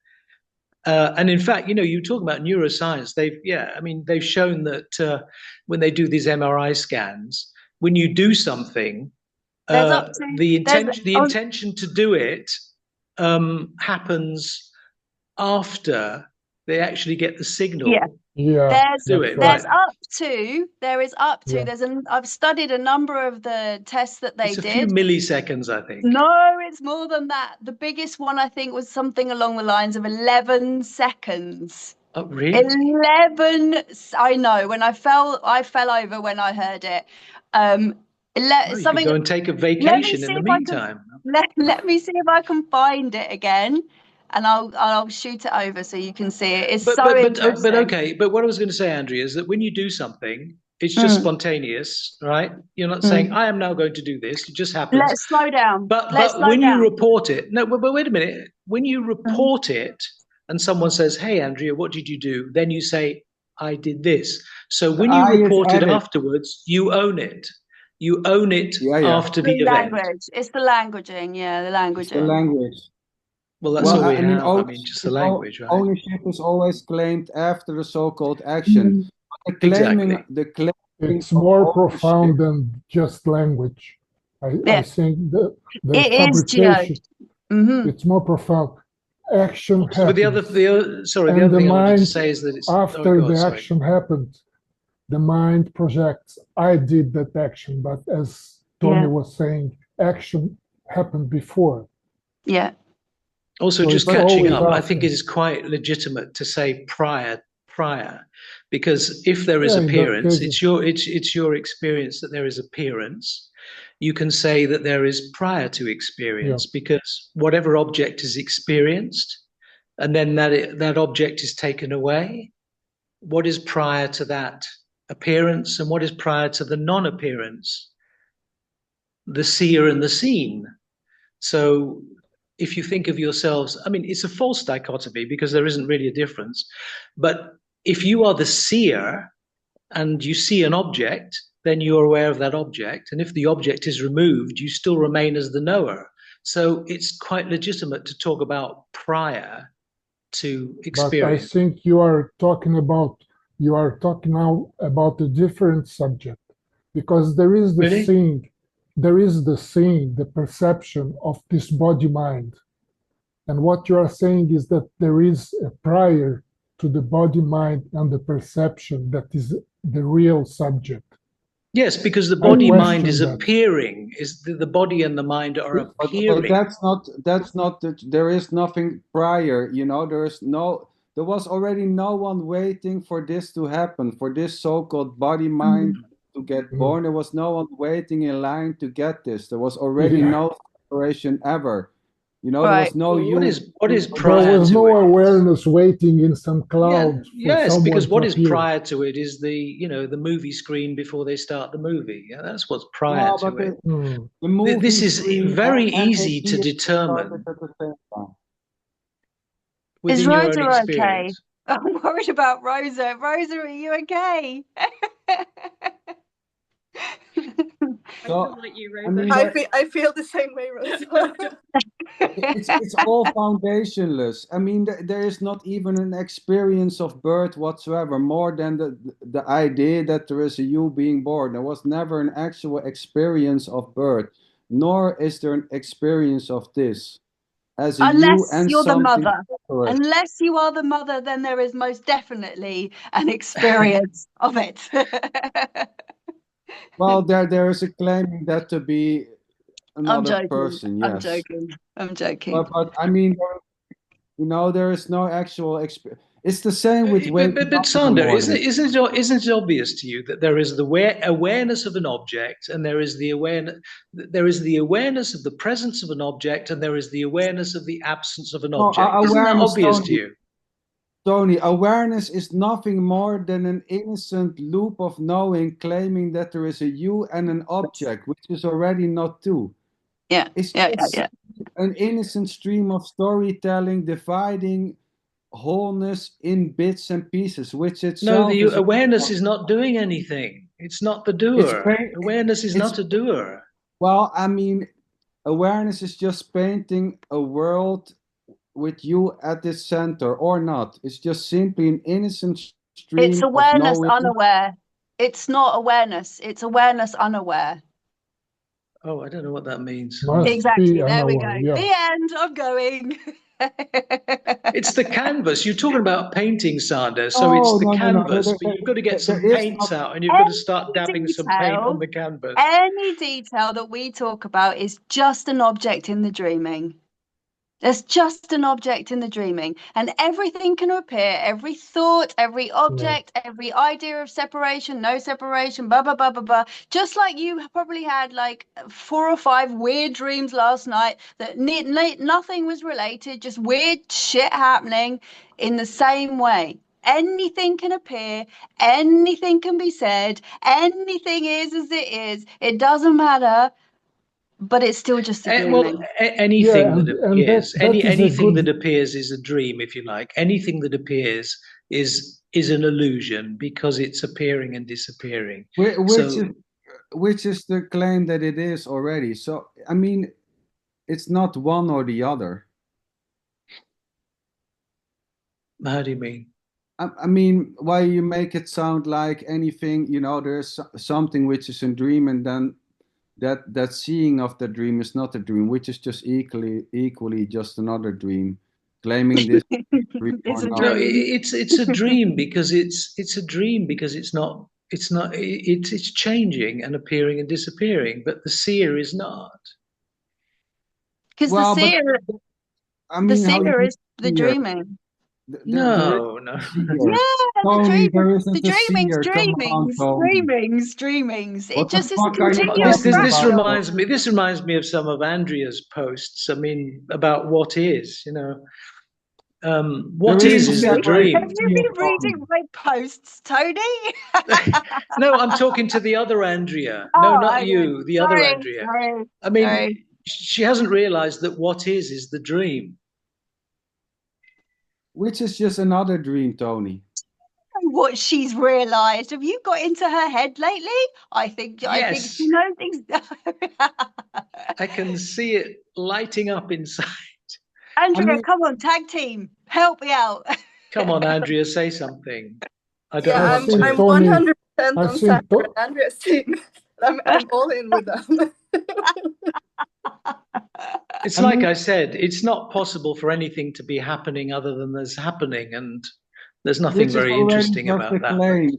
[SPEAKER 4] and in fact, you talk about neuroscience. They've shown that when they do these MRI scans, when you do something, the intention to do it happens after they actually get the signal.
[SPEAKER 5] There is up to. I've studied a number of the tests that they did.
[SPEAKER 4] A few milliseconds, I think.
[SPEAKER 5] No, it's more than that. The biggest one I think was something along the lines of 11 seconds.
[SPEAKER 4] Oh, really?
[SPEAKER 5] 11. I know. When I fell over when I heard it.
[SPEAKER 4] You can go and take a vacation in the meantime.
[SPEAKER 5] Let me see if I can find it again. And I'll shoot it over so you can see it. It's interesting.
[SPEAKER 4] But what I was going to say, Andrea, is that when you do something, it's just spontaneous, right? You're not saying, I am now going to do this. It just happens.
[SPEAKER 5] Let's slow down.
[SPEAKER 4] But when you report it, but wait a minute. When you report it and someone says, hey, Andrea, what did you do? Then you say, I did this. So when you report it afterwards, you own it. You own it after the event.
[SPEAKER 5] Language. It's the languaging. Yeah, the languaging.
[SPEAKER 1] It's the language.
[SPEAKER 4] Well, that's all we have. Just the language, right?
[SPEAKER 1] Ownership is always claimed after the so-called action.
[SPEAKER 9] It's more profound than just language. I think the fabrication, it's more profound. Action happens.
[SPEAKER 4] But the other thing I wanted to say is that it's
[SPEAKER 9] after the action happened, the mind projects, I did that action, but as Tony was saying, action happened before.
[SPEAKER 5] Yeah.
[SPEAKER 4] Also, just catching up, I think it is quite legitimate to say prior, because if there is appearance, it's your experience that there is appearance. You can say that there is prior to experience, because whatever object is experienced, and then that object is taken away, what is prior to that appearance and what is prior to the non-appearance? The seer and the seen. So if you think of yourselves, it's a false dichotomy because there isn't really a difference. But if you are the seer and you see an object, then you're aware of that object. And if the object is removed, you still remain as the knower. So it's quite legitimate to talk about prior to experience.
[SPEAKER 9] But I think you are talking now about a different subject, because there is the seeing. There is the seeing, the perception of this body-mind. And what you are saying is that there is a prior to the body-mind and the perception that is the real subject.
[SPEAKER 4] Yes, because the
[SPEAKER 9] I
[SPEAKER 4] body-mind is
[SPEAKER 9] question that.
[SPEAKER 4] appearing. Is the body and the mind are
[SPEAKER 1] But
[SPEAKER 4] appearing.
[SPEAKER 1] that's not there is nothing prior, you know, there was already no one waiting for this to happen, for this so-called body mind to get born. There was no one waiting in line to get this. There was already
[SPEAKER 9] Yeah.
[SPEAKER 1] no separation ever. You know, there
[SPEAKER 5] Right.
[SPEAKER 1] was no
[SPEAKER 4] What is
[SPEAKER 9] There
[SPEAKER 4] prior
[SPEAKER 9] was
[SPEAKER 4] to
[SPEAKER 9] no
[SPEAKER 4] it?
[SPEAKER 9] awareness waiting in some cloud for
[SPEAKER 4] Yes,
[SPEAKER 9] someone
[SPEAKER 4] because
[SPEAKER 9] to
[SPEAKER 4] what is
[SPEAKER 9] appear.
[SPEAKER 4] prior to it is the movie screen before they start the movie. Yeah, that's what's prior
[SPEAKER 1] No,
[SPEAKER 4] to
[SPEAKER 1] but
[SPEAKER 4] it.
[SPEAKER 1] the movie
[SPEAKER 4] This is
[SPEAKER 1] screen
[SPEAKER 4] very
[SPEAKER 1] and
[SPEAKER 4] easy
[SPEAKER 1] the
[SPEAKER 4] to
[SPEAKER 1] theater started
[SPEAKER 4] determine
[SPEAKER 1] at the same time.
[SPEAKER 5] Is
[SPEAKER 4] within your own
[SPEAKER 5] Rosa okay?
[SPEAKER 4] experience.
[SPEAKER 5] I'm worried about Rosa. Rosa, are you okay?
[SPEAKER 1] So,
[SPEAKER 7] like you,
[SPEAKER 1] I mean,
[SPEAKER 3] I feel the same way, Rosa.
[SPEAKER 1] it's all foundationless. I mean, there is not even an experience of birth whatsoever, more than the idea that there is a you being born. There was never an actual experience of birth, nor is there an experience of this as a you
[SPEAKER 5] Unless
[SPEAKER 1] and
[SPEAKER 5] you're the
[SPEAKER 1] something
[SPEAKER 5] mother.
[SPEAKER 1] separate.
[SPEAKER 5] Unless you are the mother, then there is most definitely an experience of it.
[SPEAKER 1] Well, there is a claiming that to be
[SPEAKER 5] I'm
[SPEAKER 1] another
[SPEAKER 5] joking.
[SPEAKER 1] person,
[SPEAKER 5] I'm
[SPEAKER 1] yes.
[SPEAKER 5] joking. I'm joking.
[SPEAKER 1] But I mean, you know, there is no actual experience. It's the same with waking
[SPEAKER 4] But
[SPEAKER 1] up in the
[SPEAKER 4] Sander,
[SPEAKER 1] morning.
[SPEAKER 4] isn't it obvious to you that there is the awareness of an object, and there is the awareness of the presence of an object, and there is the awareness of the absence of an
[SPEAKER 1] No,
[SPEAKER 4] object? Isn't that
[SPEAKER 1] awareness,
[SPEAKER 4] obvious to you?
[SPEAKER 1] Tony, awareness is nothing more than an innocent loop of knowing, claiming that there is a you and an object, which is already not two.
[SPEAKER 5] Yeah.
[SPEAKER 1] It's
[SPEAKER 5] Yeah.
[SPEAKER 1] just
[SPEAKER 5] Yeah.
[SPEAKER 1] an innocent stream of storytelling, dividing wholeness in bits and pieces, which
[SPEAKER 4] No,
[SPEAKER 1] itself
[SPEAKER 4] the
[SPEAKER 1] is
[SPEAKER 4] awareness is not doing anything. It's not the
[SPEAKER 1] it's
[SPEAKER 4] doer.
[SPEAKER 1] pain-
[SPEAKER 4] Awareness is
[SPEAKER 1] it's
[SPEAKER 4] not a doer.
[SPEAKER 1] well, I mean, awareness is just painting a world with you at its center or not. It's just simply an innocent
[SPEAKER 5] It's
[SPEAKER 1] stream of
[SPEAKER 5] awareness
[SPEAKER 1] knowing.
[SPEAKER 5] unaware. It's not awareness. It's awareness unaware.
[SPEAKER 4] Oh, I don't know what that means.
[SPEAKER 9] Must
[SPEAKER 5] Exactly.
[SPEAKER 9] be
[SPEAKER 5] There we go.
[SPEAKER 9] unaware, yeah.
[SPEAKER 5] The end. I'm going.
[SPEAKER 4] It's the canvas. You're talking about painting, Sander. So it's the
[SPEAKER 1] No.
[SPEAKER 4] canvas, but you've got to get
[SPEAKER 1] There
[SPEAKER 4] some
[SPEAKER 1] is
[SPEAKER 4] paints
[SPEAKER 1] not.
[SPEAKER 4] out and you've got to start dabbing some paint on
[SPEAKER 5] Detail,
[SPEAKER 4] the canvas.
[SPEAKER 5] any detail that we talk about is just an object in the dreaming. There's just an object in the dreaming, and everything can appear, every thought, every object, every idea of separation, no separation, blah, blah, blah, blah, blah. Just like you probably had like 4 or 5 weird dreams last night that nothing was related, just weird shit happening in the same way. Anything can appear, anything can be said, anything is as it is. It doesn't matter. But it's still just a dreaming.
[SPEAKER 4] Well, anything
[SPEAKER 9] Yeah,
[SPEAKER 4] that
[SPEAKER 9] and
[SPEAKER 4] appears,
[SPEAKER 9] that is a
[SPEAKER 4] anything
[SPEAKER 9] good.
[SPEAKER 4] that appears is a dream, if you like. Anything that appears is an illusion because it's appearing and disappearing.
[SPEAKER 1] Which is the claim that it is already. So I mean, it's not one or the other.
[SPEAKER 4] How do you mean?
[SPEAKER 1] I mean, why you make it sound like anything, you know, there's something which is a dream, and then that seeing of the dream is not a dream, which is just equally just another dream, claiming this dream
[SPEAKER 5] It's
[SPEAKER 1] or
[SPEAKER 5] a
[SPEAKER 1] not.
[SPEAKER 4] No,
[SPEAKER 5] dream.
[SPEAKER 4] it's a dream because it's a dream because it's changing and appearing and disappearing, but the seer is not.
[SPEAKER 5] Because
[SPEAKER 1] Well,
[SPEAKER 5] the
[SPEAKER 1] but
[SPEAKER 5] seer,
[SPEAKER 1] I mean, how you
[SPEAKER 5] is the
[SPEAKER 1] seer?
[SPEAKER 5] dreaming.
[SPEAKER 1] There is
[SPEAKER 4] No.
[SPEAKER 1] a seer.
[SPEAKER 5] Yeah,
[SPEAKER 1] Tony, there
[SPEAKER 5] the
[SPEAKER 1] isn't a
[SPEAKER 5] dreamings,
[SPEAKER 1] seer. Come on, Tony.
[SPEAKER 5] dreamings. It
[SPEAKER 1] What the
[SPEAKER 5] just is
[SPEAKER 1] fuck are you
[SPEAKER 5] continuous
[SPEAKER 1] talking
[SPEAKER 4] This
[SPEAKER 1] about?
[SPEAKER 4] reminds me of some of Andrea's posts. I mean, about what is, you know. What
[SPEAKER 1] There
[SPEAKER 4] is
[SPEAKER 1] is a
[SPEAKER 4] the
[SPEAKER 5] Have
[SPEAKER 4] dream?
[SPEAKER 5] you been reading my posts, Tony?
[SPEAKER 4] No, I'm talking to the other Andrea. No,
[SPEAKER 5] Oh,
[SPEAKER 4] not
[SPEAKER 5] okay.
[SPEAKER 4] you, the other Andrea.
[SPEAKER 5] Sorry.
[SPEAKER 4] I mean, she hasn't realized that what is the dream.
[SPEAKER 1] Which is just another dream, Tony.
[SPEAKER 5] What she's realized. Have you got into her head lately? I think she knows things.
[SPEAKER 4] I can see it lighting up inside.
[SPEAKER 5] Andrea, come on, tag team. Help me out.
[SPEAKER 4] Come on, Andrea, say something. I don't
[SPEAKER 3] Yeah,
[SPEAKER 4] know what
[SPEAKER 3] I'm
[SPEAKER 4] to
[SPEAKER 3] 100%
[SPEAKER 9] I've
[SPEAKER 3] on
[SPEAKER 9] seen
[SPEAKER 3] Sander
[SPEAKER 9] To-
[SPEAKER 3] and Andrea's team. I'm all in with them.
[SPEAKER 4] It's like I said, it's not possible for anything to be happening other than there's happening, and there's nothing
[SPEAKER 1] This is
[SPEAKER 4] very
[SPEAKER 1] already
[SPEAKER 4] interesting
[SPEAKER 1] just
[SPEAKER 4] about
[SPEAKER 1] a
[SPEAKER 4] that.
[SPEAKER 1] claim.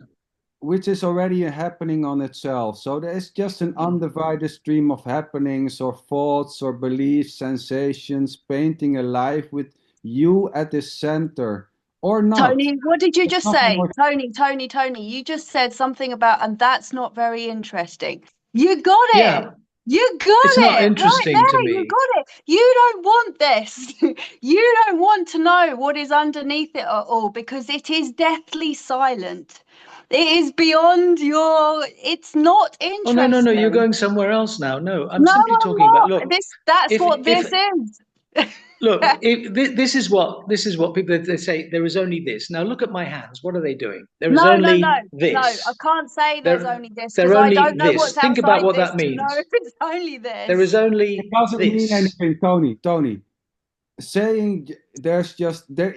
[SPEAKER 1] which is already happening on itself. So there is just an undivided stream of happenings or thoughts or beliefs, sensations, painting a life with you at the center or not.
[SPEAKER 5] Tony, what did you
[SPEAKER 1] There's
[SPEAKER 5] just
[SPEAKER 1] nothing
[SPEAKER 5] say?
[SPEAKER 1] more-
[SPEAKER 5] Tony, you just said something about, and that's not very interesting. You got it.
[SPEAKER 4] Yeah.
[SPEAKER 5] You got
[SPEAKER 4] It's
[SPEAKER 5] it
[SPEAKER 4] not
[SPEAKER 5] right
[SPEAKER 4] interesting
[SPEAKER 5] there.
[SPEAKER 4] to
[SPEAKER 5] You
[SPEAKER 4] me.
[SPEAKER 5] got it. You don't want this. You don't want to know what is underneath it at all because it is deathly silent. It is beyond your. It's not interesting.
[SPEAKER 4] Oh no, you're going somewhere else now. No, I'm
[SPEAKER 5] No,
[SPEAKER 4] simply
[SPEAKER 5] I'm
[SPEAKER 4] talking about.
[SPEAKER 5] not.
[SPEAKER 4] Look,
[SPEAKER 5] That's
[SPEAKER 4] if
[SPEAKER 5] what this is.
[SPEAKER 4] look, this is what people they say. There is only this. Now look at my hands. What are they doing? There is
[SPEAKER 5] No,
[SPEAKER 4] only this.
[SPEAKER 5] No, I can't say there's
[SPEAKER 4] They're-
[SPEAKER 5] only this
[SPEAKER 4] they're
[SPEAKER 5] because I
[SPEAKER 4] only
[SPEAKER 5] don't know
[SPEAKER 4] this.
[SPEAKER 5] what's
[SPEAKER 4] Think about
[SPEAKER 5] outside
[SPEAKER 4] what
[SPEAKER 5] this
[SPEAKER 4] that
[SPEAKER 5] to know
[SPEAKER 4] means.
[SPEAKER 5] if it's only this.
[SPEAKER 4] There is only
[SPEAKER 1] It doesn't mean
[SPEAKER 4] this.
[SPEAKER 1] anything, Tony. Saying there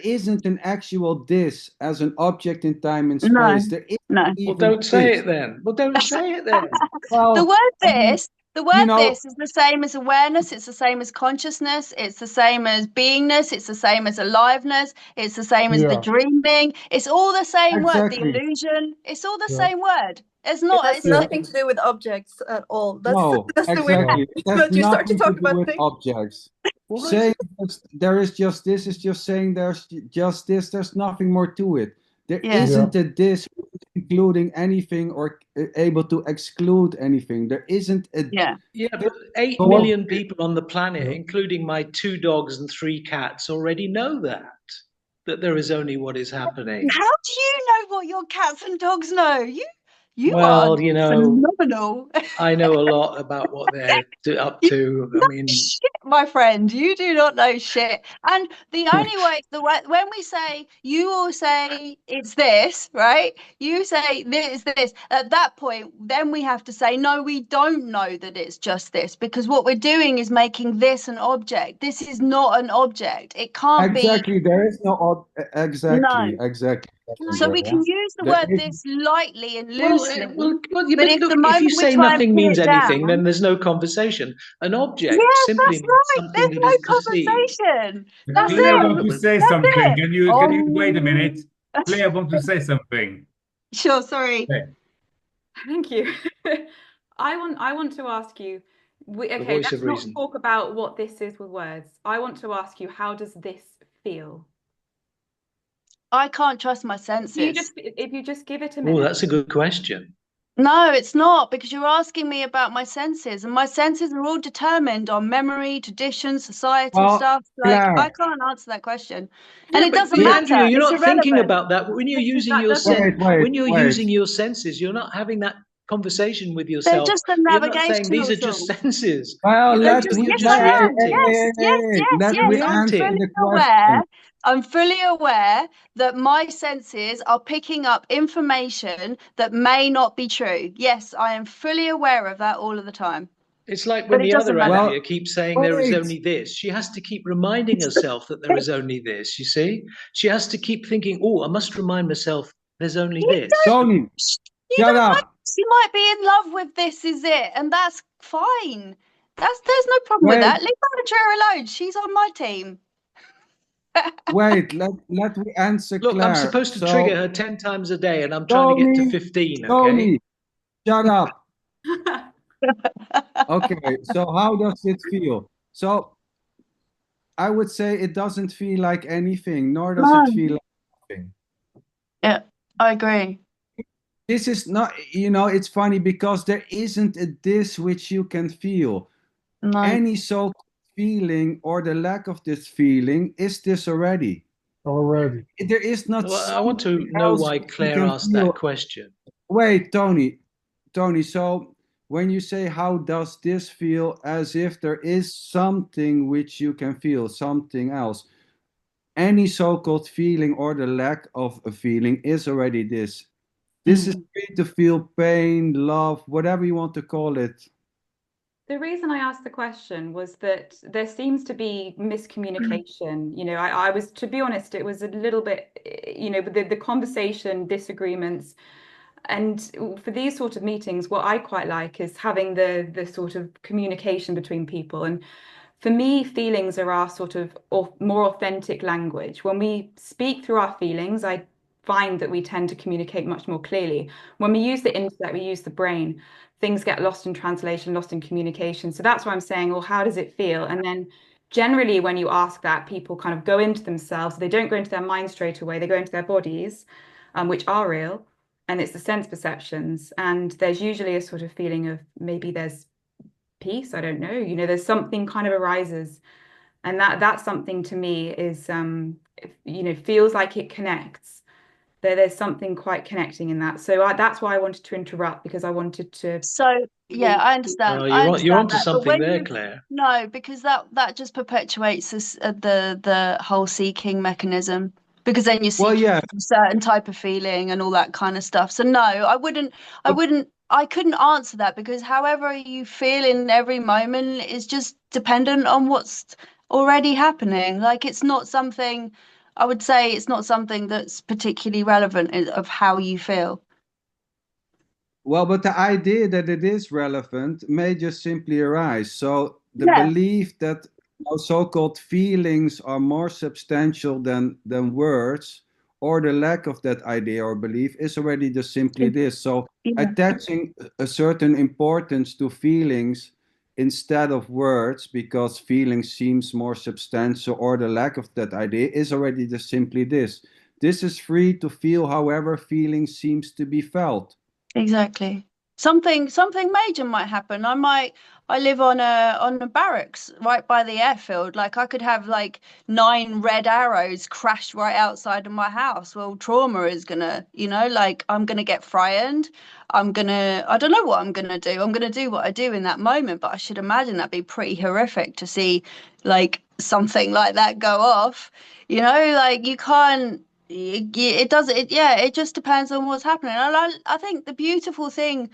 [SPEAKER 1] isn't an actual this as an object in time and space. There isn't
[SPEAKER 5] No.
[SPEAKER 1] even
[SPEAKER 4] Well, don't say
[SPEAKER 1] this.
[SPEAKER 4] it then. Well, don't say it then.
[SPEAKER 1] Well,
[SPEAKER 5] The word
[SPEAKER 1] I mean,
[SPEAKER 5] this, this is the same as awareness, it's the same as consciousness, it's the same as beingness, it's the same as aliveness, it's the same as the dreaming. It's all the same word. The
[SPEAKER 1] Exactly.
[SPEAKER 5] illusion, it's all the same word. It's not.
[SPEAKER 3] It has
[SPEAKER 5] It's
[SPEAKER 3] nothing to do with objects at all. That's
[SPEAKER 1] No,
[SPEAKER 3] that's the weird
[SPEAKER 1] exactly. It has
[SPEAKER 3] that you start to
[SPEAKER 1] nothing
[SPEAKER 3] talk
[SPEAKER 1] do
[SPEAKER 3] about
[SPEAKER 1] with
[SPEAKER 3] things.
[SPEAKER 1] objects.
[SPEAKER 4] What?
[SPEAKER 1] Saying there is just this is just saying there's just this. There's nothing more to it. There isn't a this including anything or able to exclude anything. There isn't a
[SPEAKER 5] Yeah,
[SPEAKER 4] but 8 million people on the planet, including my 2 dogs and 3 cats, already know that there is only what is happening.
[SPEAKER 5] How do you know what your cats and dogs know? You
[SPEAKER 4] Well,
[SPEAKER 5] are
[SPEAKER 4] you know,
[SPEAKER 5] phenomenal.
[SPEAKER 4] I know a lot about what they're up to. I mean,
[SPEAKER 5] shit, my friend, you do not know shit. And the only way, when we say, you all say it's this, right? You say this, this. At that point, then we have to say, no, we don't know that it's just this, because what we're doing is making this an object. This is not an object. It can't be.
[SPEAKER 1] Exactly. There is no exactly.
[SPEAKER 5] No.
[SPEAKER 1] Exactly.
[SPEAKER 5] So we can use the word this lightly and loosely.
[SPEAKER 4] well,
[SPEAKER 5] but
[SPEAKER 4] look, if you say nothing means anything, then there's no conversation. An object simply means something that is perceived.
[SPEAKER 5] Conversation. That's
[SPEAKER 6] Claire
[SPEAKER 5] it.
[SPEAKER 6] wants to say something. Can you wait a minute? Claire wants to say something.
[SPEAKER 5] Sure, sorry.
[SPEAKER 6] Okay.
[SPEAKER 7] Thank you. I want to ask you, okay, let's not talk about what this is with words. I want to ask you, how does this feel?
[SPEAKER 5] I can't trust my senses.
[SPEAKER 7] If you just give it a minute.
[SPEAKER 4] Oh, that's a good question.
[SPEAKER 5] No, it's not, because you're asking me about my senses, and my senses are all determined on memory, tradition, societal stuff. Like, I can't answer that question, and it doesn't matter.
[SPEAKER 4] Andrea, you're
[SPEAKER 5] it's
[SPEAKER 4] not thinking about that when you're using your using your senses. You're not having that conversation with yourself.
[SPEAKER 5] They're just a
[SPEAKER 4] You're
[SPEAKER 5] navigational
[SPEAKER 4] not saying these are just senses.
[SPEAKER 1] Well,
[SPEAKER 5] yes, I'm fully aware that my senses are picking up information that may not be true. Yes, I am fully aware of that all of the time.
[SPEAKER 4] It's like when the other Andrea keeps saying there is only this. She has to keep reminding herself that there is only this, you see? She has to keep thinking, oh, I must remind myself there's only this.
[SPEAKER 1] Tony, shut up.
[SPEAKER 5] She might be in love with this is it, and that's fine. There's no problem with that. Leave Andrea alone. She's on my team.
[SPEAKER 1] Wait, let me answer
[SPEAKER 4] Look,
[SPEAKER 1] Claire.
[SPEAKER 4] I'm supposed to trigger her 10 times a day, and I'm trying to get to 15, okay?
[SPEAKER 1] Tony, shut up. Okay, so how does it feel? So I would say it doesn't feel like anything, nor does it feel like nothing.
[SPEAKER 5] Yeah, I agree.
[SPEAKER 1] This is not, it's funny because there isn't a this which you can feel.
[SPEAKER 5] No.
[SPEAKER 1] Any so feeling or the lack of this feeling is this already. There is not.
[SPEAKER 4] Well, I want to know why Claire asked that question.
[SPEAKER 1] Wait, Tony, so when you say how does this feel, as if there is something which you can feel, something else, any so-called feeling or the lack of a feeling is already this. This is free to feel pain, love, whatever you want to call it.
[SPEAKER 7] The reason I asked the question was that there seems to be miscommunication. I was, to be honest, it was a little bit, the conversation, disagreements. And for these sort of meetings, what I quite like is having the sort of communication between people. And for me, feelings are our sort of more authentic language. When we speak through our feelings, I find that we tend to communicate much more clearly. When we use the intellect, we use the brain, things get lost in translation, lost in communication. So that's why I'm saying, well, how does it feel? And then generally when you ask that, people kind of go into themselves. They don't go into their mind straight away. They go into their bodies, which are real. And it's the sense perceptions. And there's usually a sort of feeling of maybe there's peace. I don't know. You know, there's something kind of arises. And that's something to me is, you know, feels like it connects. There's something quite connecting in that. So that's why I wanted to interrupt, because I wanted to.
[SPEAKER 3] So yeah, I understand.
[SPEAKER 4] You're onto
[SPEAKER 3] that,
[SPEAKER 4] something there, Claire.
[SPEAKER 3] No, because that just perpetuates this, the whole seeking mechanism. Because then you're seeking a certain type of feeling and all that kind of stuff. So no, I couldn't answer that, because however you feel in every moment is just dependent on what's already happening. Like, it's not something, I would say it's not something that's particularly relevant of how you feel.
[SPEAKER 1] Well, but the idea that it is relevant may just simply arise. So the belief that so-called feelings are more substantial than words, or the lack of that idea or belief, is already just simply this. So attaching a certain importance to feelings instead of words, because feelings seems more substantial, or the lack of that idea, is already just simply this. This is free to feel however feeling seems to be felt.
[SPEAKER 3] Exactly. Something major might happen. I live on a barracks right by the airfield. Like, I could have like 9 red arrows crash right outside of my house. Well, trauma is gonna, you know, like, I'm gonna get frightened. I don't know what I'm gonna do. I'm gonna do what I do in that moment, but I should imagine that'd be pretty horrific to see like something like that go off. You know, like, you can't. It just depends on what's happening. And I think the beautiful thing,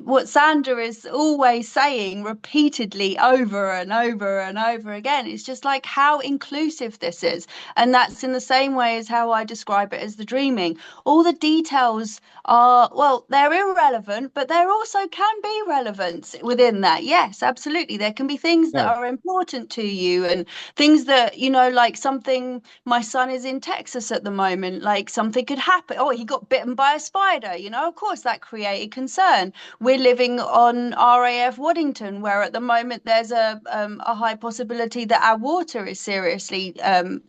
[SPEAKER 3] what Sander is always saying repeatedly over and over and over again, it's just like how inclusive this is. And that's in the same way as how I describe it as the dreaming. All the details are, well, they're irrelevant, but there also can be relevance within that. Yes, absolutely. There can be things that are important to you, and things that, you know, like something, my son is in Texas at the moment, like something could happen. Oh, he got bitten by a spider, you know, of course that created concern. We're living on RAF Waddington, where at the moment there's a high possibility that our water is seriously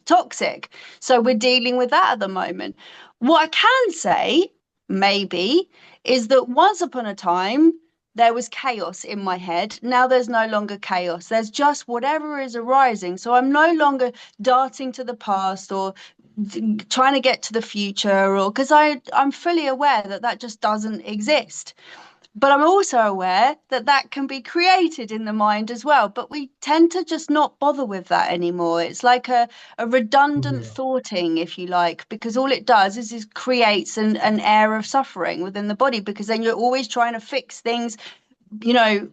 [SPEAKER 3] toxic. So we're dealing with that at the moment. What I can say, maybe, is that once upon a time, there was chaos in my head. Now there's no longer chaos. There's just whatever is arising. So I'm no longer darting to the past or trying to get to the future, or because I'm fully aware that just doesn't exist. But I'm also aware that can be created in the mind as well. But we tend to just not bother with that anymore. It's like a redundant thoughting, if you like, because all it does is creates an air of suffering within the body, because then you're always trying to fix things, you know,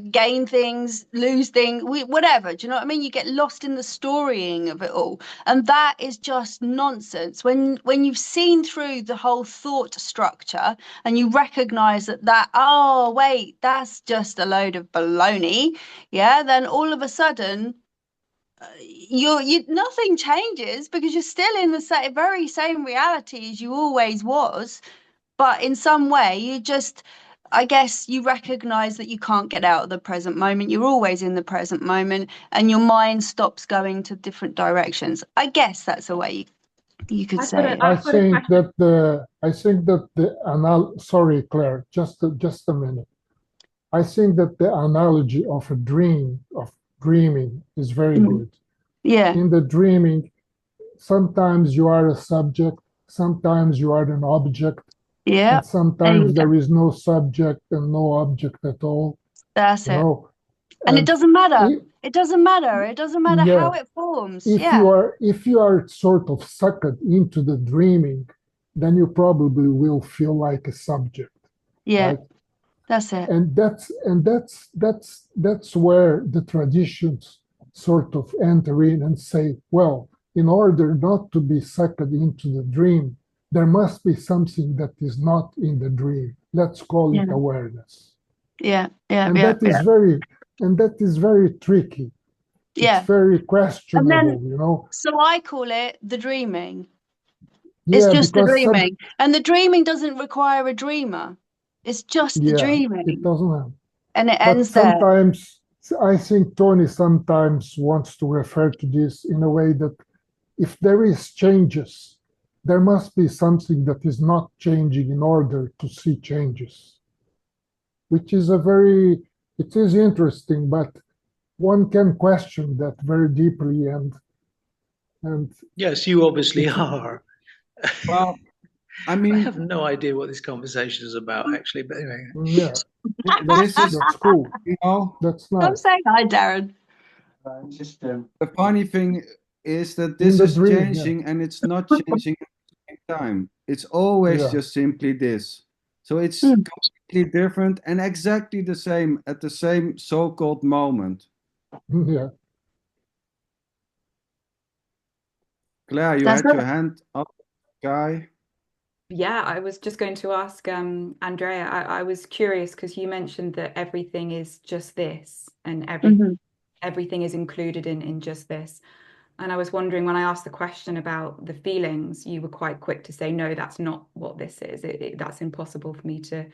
[SPEAKER 3] gain things, lose things, whatever. Do you know what I mean? You get lost in the storying of it all. And that is just nonsense. When you've seen through the whole thought structure and you recognize that, oh, wait, that's just a load of baloney. Yeah. Then all of a sudden, nothing changes, because you're still in the very same reality as you always was. But in some way, I guess you recognize that you can't get out of the present moment. You're always in the present moment, and your mind stops going to different directions. I guess that's a way you could say it.
[SPEAKER 9] I think that sorry, Claire, just a minute. I think that the analogy of dreaming is very good.
[SPEAKER 3] Yeah.
[SPEAKER 9] In the dreaming, sometimes you are a subject, sometimes you are an object.
[SPEAKER 3] Yeah.
[SPEAKER 9] And sometimes there is no subject and no object at all.
[SPEAKER 3] That's it. And it doesn't matter. It doesn't matter. It doesn't matter how it forms.
[SPEAKER 9] If you are sort of sucked into the dreaming, then you probably will feel like a subject.
[SPEAKER 3] Yeah.
[SPEAKER 9] Right?
[SPEAKER 3] That's it.
[SPEAKER 9] And that's where the traditions sort of enter in and say, well, in order not to be sucked into the dream, there must be something that is not in the dream. Let's call it awareness.
[SPEAKER 3] Yeah.
[SPEAKER 9] That is very tricky.
[SPEAKER 3] Yeah.
[SPEAKER 9] It's very questionable, you know.
[SPEAKER 3] So I call it the dreaming. It's
[SPEAKER 10] Yeah,
[SPEAKER 3] just the
[SPEAKER 10] because
[SPEAKER 3] dreaming. And the dreaming doesn't require a dreamer. It's just the
[SPEAKER 10] it
[SPEAKER 3] dreaming.
[SPEAKER 10] doesn't have.
[SPEAKER 3] And it
[SPEAKER 10] But
[SPEAKER 3] ends there.
[SPEAKER 10] sometimes, I think Tony sometimes wants to refer to this in a way that if there is changes, there must be something that is not changing in order to see changes, which is it is interesting, but one can question that very deeply and
[SPEAKER 4] Yes, you obviously are.
[SPEAKER 1] Well, I
[SPEAKER 4] I
[SPEAKER 1] mean,
[SPEAKER 4] have no idea what this conversation is about, actually. But anyway,
[SPEAKER 10] yeah,
[SPEAKER 1] this is
[SPEAKER 10] that's cool.
[SPEAKER 1] you know,
[SPEAKER 10] That's
[SPEAKER 3] I'm
[SPEAKER 10] nice.
[SPEAKER 3] saying hi, Darren.
[SPEAKER 1] the funny thing is that
[SPEAKER 10] In
[SPEAKER 1] this
[SPEAKER 10] the
[SPEAKER 1] is
[SPEAKER 10] dream,
[SPEAKER 1] changing and it's not changing at the same time. It's always
[SPEAKER 10] Yeah.
[SPEAKER 1] just simply this. So it's
[SPEAKER 3] Hmm.
[SPEAKER 1] completely different and exactly the same at the same so-called moment.
[SPEAKER 10] Yeah.
[SPEAKER 1] Claire, you
[SPEAKER 3] That's
[SPEAKER 1] had
[SPEAKER 3] it.
[SPEAKER 1] your hand up, guy.
[SPEAKER 7] Yeah, I was just going to ask Andrea. I was curious because you mentioned that everything is just this, and everything is included in just this. And I was wondering, when I asked the question about the feelings, you were quite quick to say, no, that's not what this is. That's impossible for me to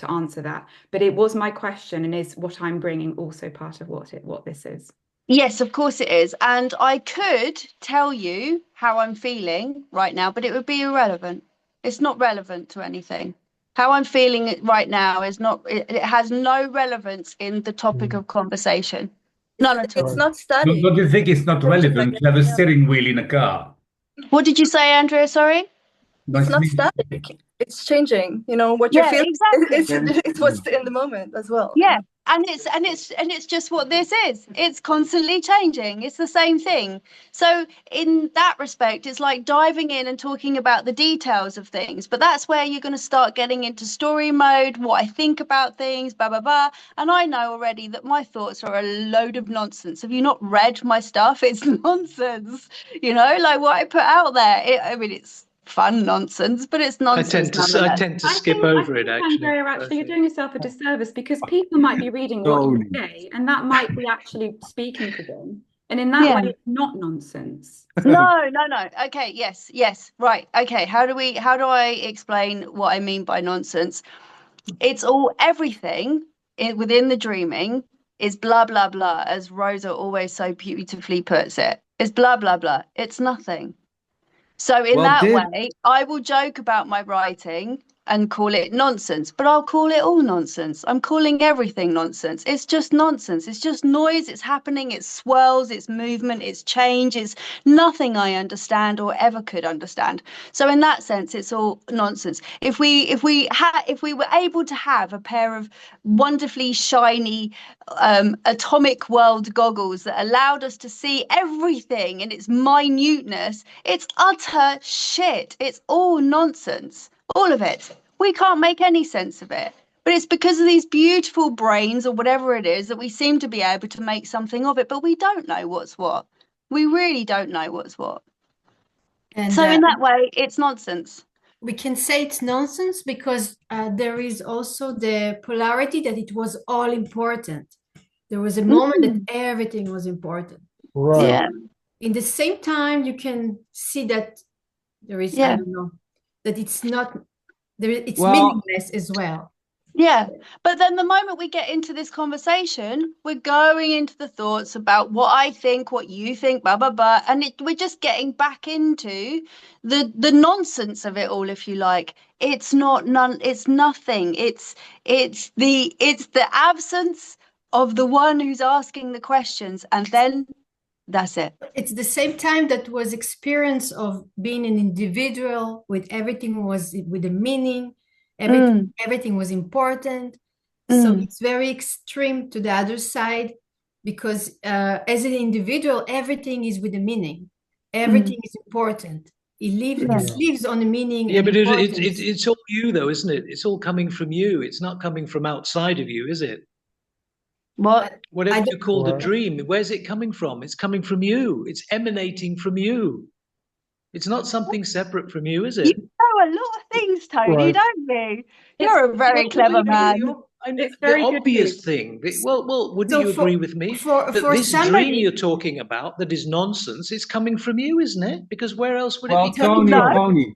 [SPEAKER 7] answer that. But it was my question, and is what I'm bringing also part of what this is?
[SPEAKER 3] Yes, of course it is. And I could tell you how I'm feeling right now, but it would be irrelevant. It's not relevant to anything. How I'm feeling right now is not, it has no relevance in the topic of conversation. None at all.
[SPEAKER 8] It's not static.
[SPEAKER 6] Don't you think it's not relevant to have a steering wheel in a car?
[SPEAKER 3] What did you say, Andrea? Sorry?
[SPEAKER 8] It's not static. It's changing. You know what you're
[SPEAKER 3] Yeah,
[SPEAKER 8] feeling.
[SPEAKER 3] exactly.
[SPEAKER 8] It's what's in the moment as well.
[SPEAKER 3] Yeah, and it's just what this is. It's constantly changing. It's the same thing. So in that respect, it's like diving in and talking about the details of things. But that's where you're going to start getting into story mode, what I think about things, blah blah blah. And I know already that my thoughts are a load of nonsense. Have you not read my stuff? It's nonsense. You know, like what I put out there. I mean, it's fun nonsense, but it's nonsense.
[SPEAKER 4] I tend to skip over it, actually.
[SPEAKER 7] Andrea, you're doing yourself a disservice because people might be reading what you say, and that might be actually speaking to them. And in that way, it's not nonsense.
[SPEAKER 3] No. Okay, yes, right. Okay, how do I explain what I mean by nonsense? It's everything within the dreaming is blah blah blah, as Rosa always so beautifully puts it. It's blah blah blah. It's nothing. So in that way, I will joke about my writing and call it nonsense, but I'll call it all nonsense. I'm calling everything nonsense. It's just nonsense. It's just noise. It's happening. It's swirls. It's movement. It's change. It's nothing I understand or ever could understand. So in that sense, it's all nonsense. If we were able to have a pair of wonderfully shiny atomic world goggles that allowed us to see everything in its minuteness, it's utter shit. It's all nonsense. All of it. We can't make any sense of it. But it's because of these beautiful brains or whatever it is that we seem to be able to make something of it, but we don't know what's what. We really don't know what's what. And so in that way, it's nonsense.
[SPEAKER 8] We can say it's nonsense because there is also the polarity that it was all important. There was a moment that everything was important.
[SPEAKER 10] Right.
[SPEAKER 8] So in the same time, you can see that there is, I don't know, that it's not there. It's meaningless as well.
[SPEAKER 3] Yeah, but then the moment we get into this conversation, we're going into the thoughts about what I think, what you think, blah blah blah, and we're just getting back into the nonsense of it all, if you like. It's it's nothing. It's the absence of the one who's asking the questions, and then that's it.
[SPEAKER 8] It's the same time that was experience of being an individual with everything was with a meaning, everything was important. So it's very extreme to the other side because as an individual, everything is with a meaning. Everything is important. It lives on a meaning.
[SPEAKER 4] Yeah, but it's all you though, isn't it? It's all coming from you. It's not coming from outside of you, is it? Whatever you call a dream, where's it coming from? It's coming from you. It's emanating from you. It's not something separate from you, is it?
[SPEAKER 3] You know a lot of things, Tony, don't you? You're a very clever man.
[SPEAKER 7] It's
[SPEAKER 4] the
[SPEAKER 7] very good
[SPEAKER 4] obvious
[SPEAKER 7] news.
[SPEAKER 4] thing. Well, wouldn't
[SPEAKER 8] So
[SPEAKER 4] you agree with me that this dream
[SPEAKER 8] somebody,
[SPEAKER 4] you're talking about that is nonsense is coming from you, isn't it? Because where else would it
[SPEAKER 1] Well,
[SPEAKER 4] be coming
[SPEAKER 1] Tony,
[SPEAKER 4] from?
[SPEAKER 1] Tony,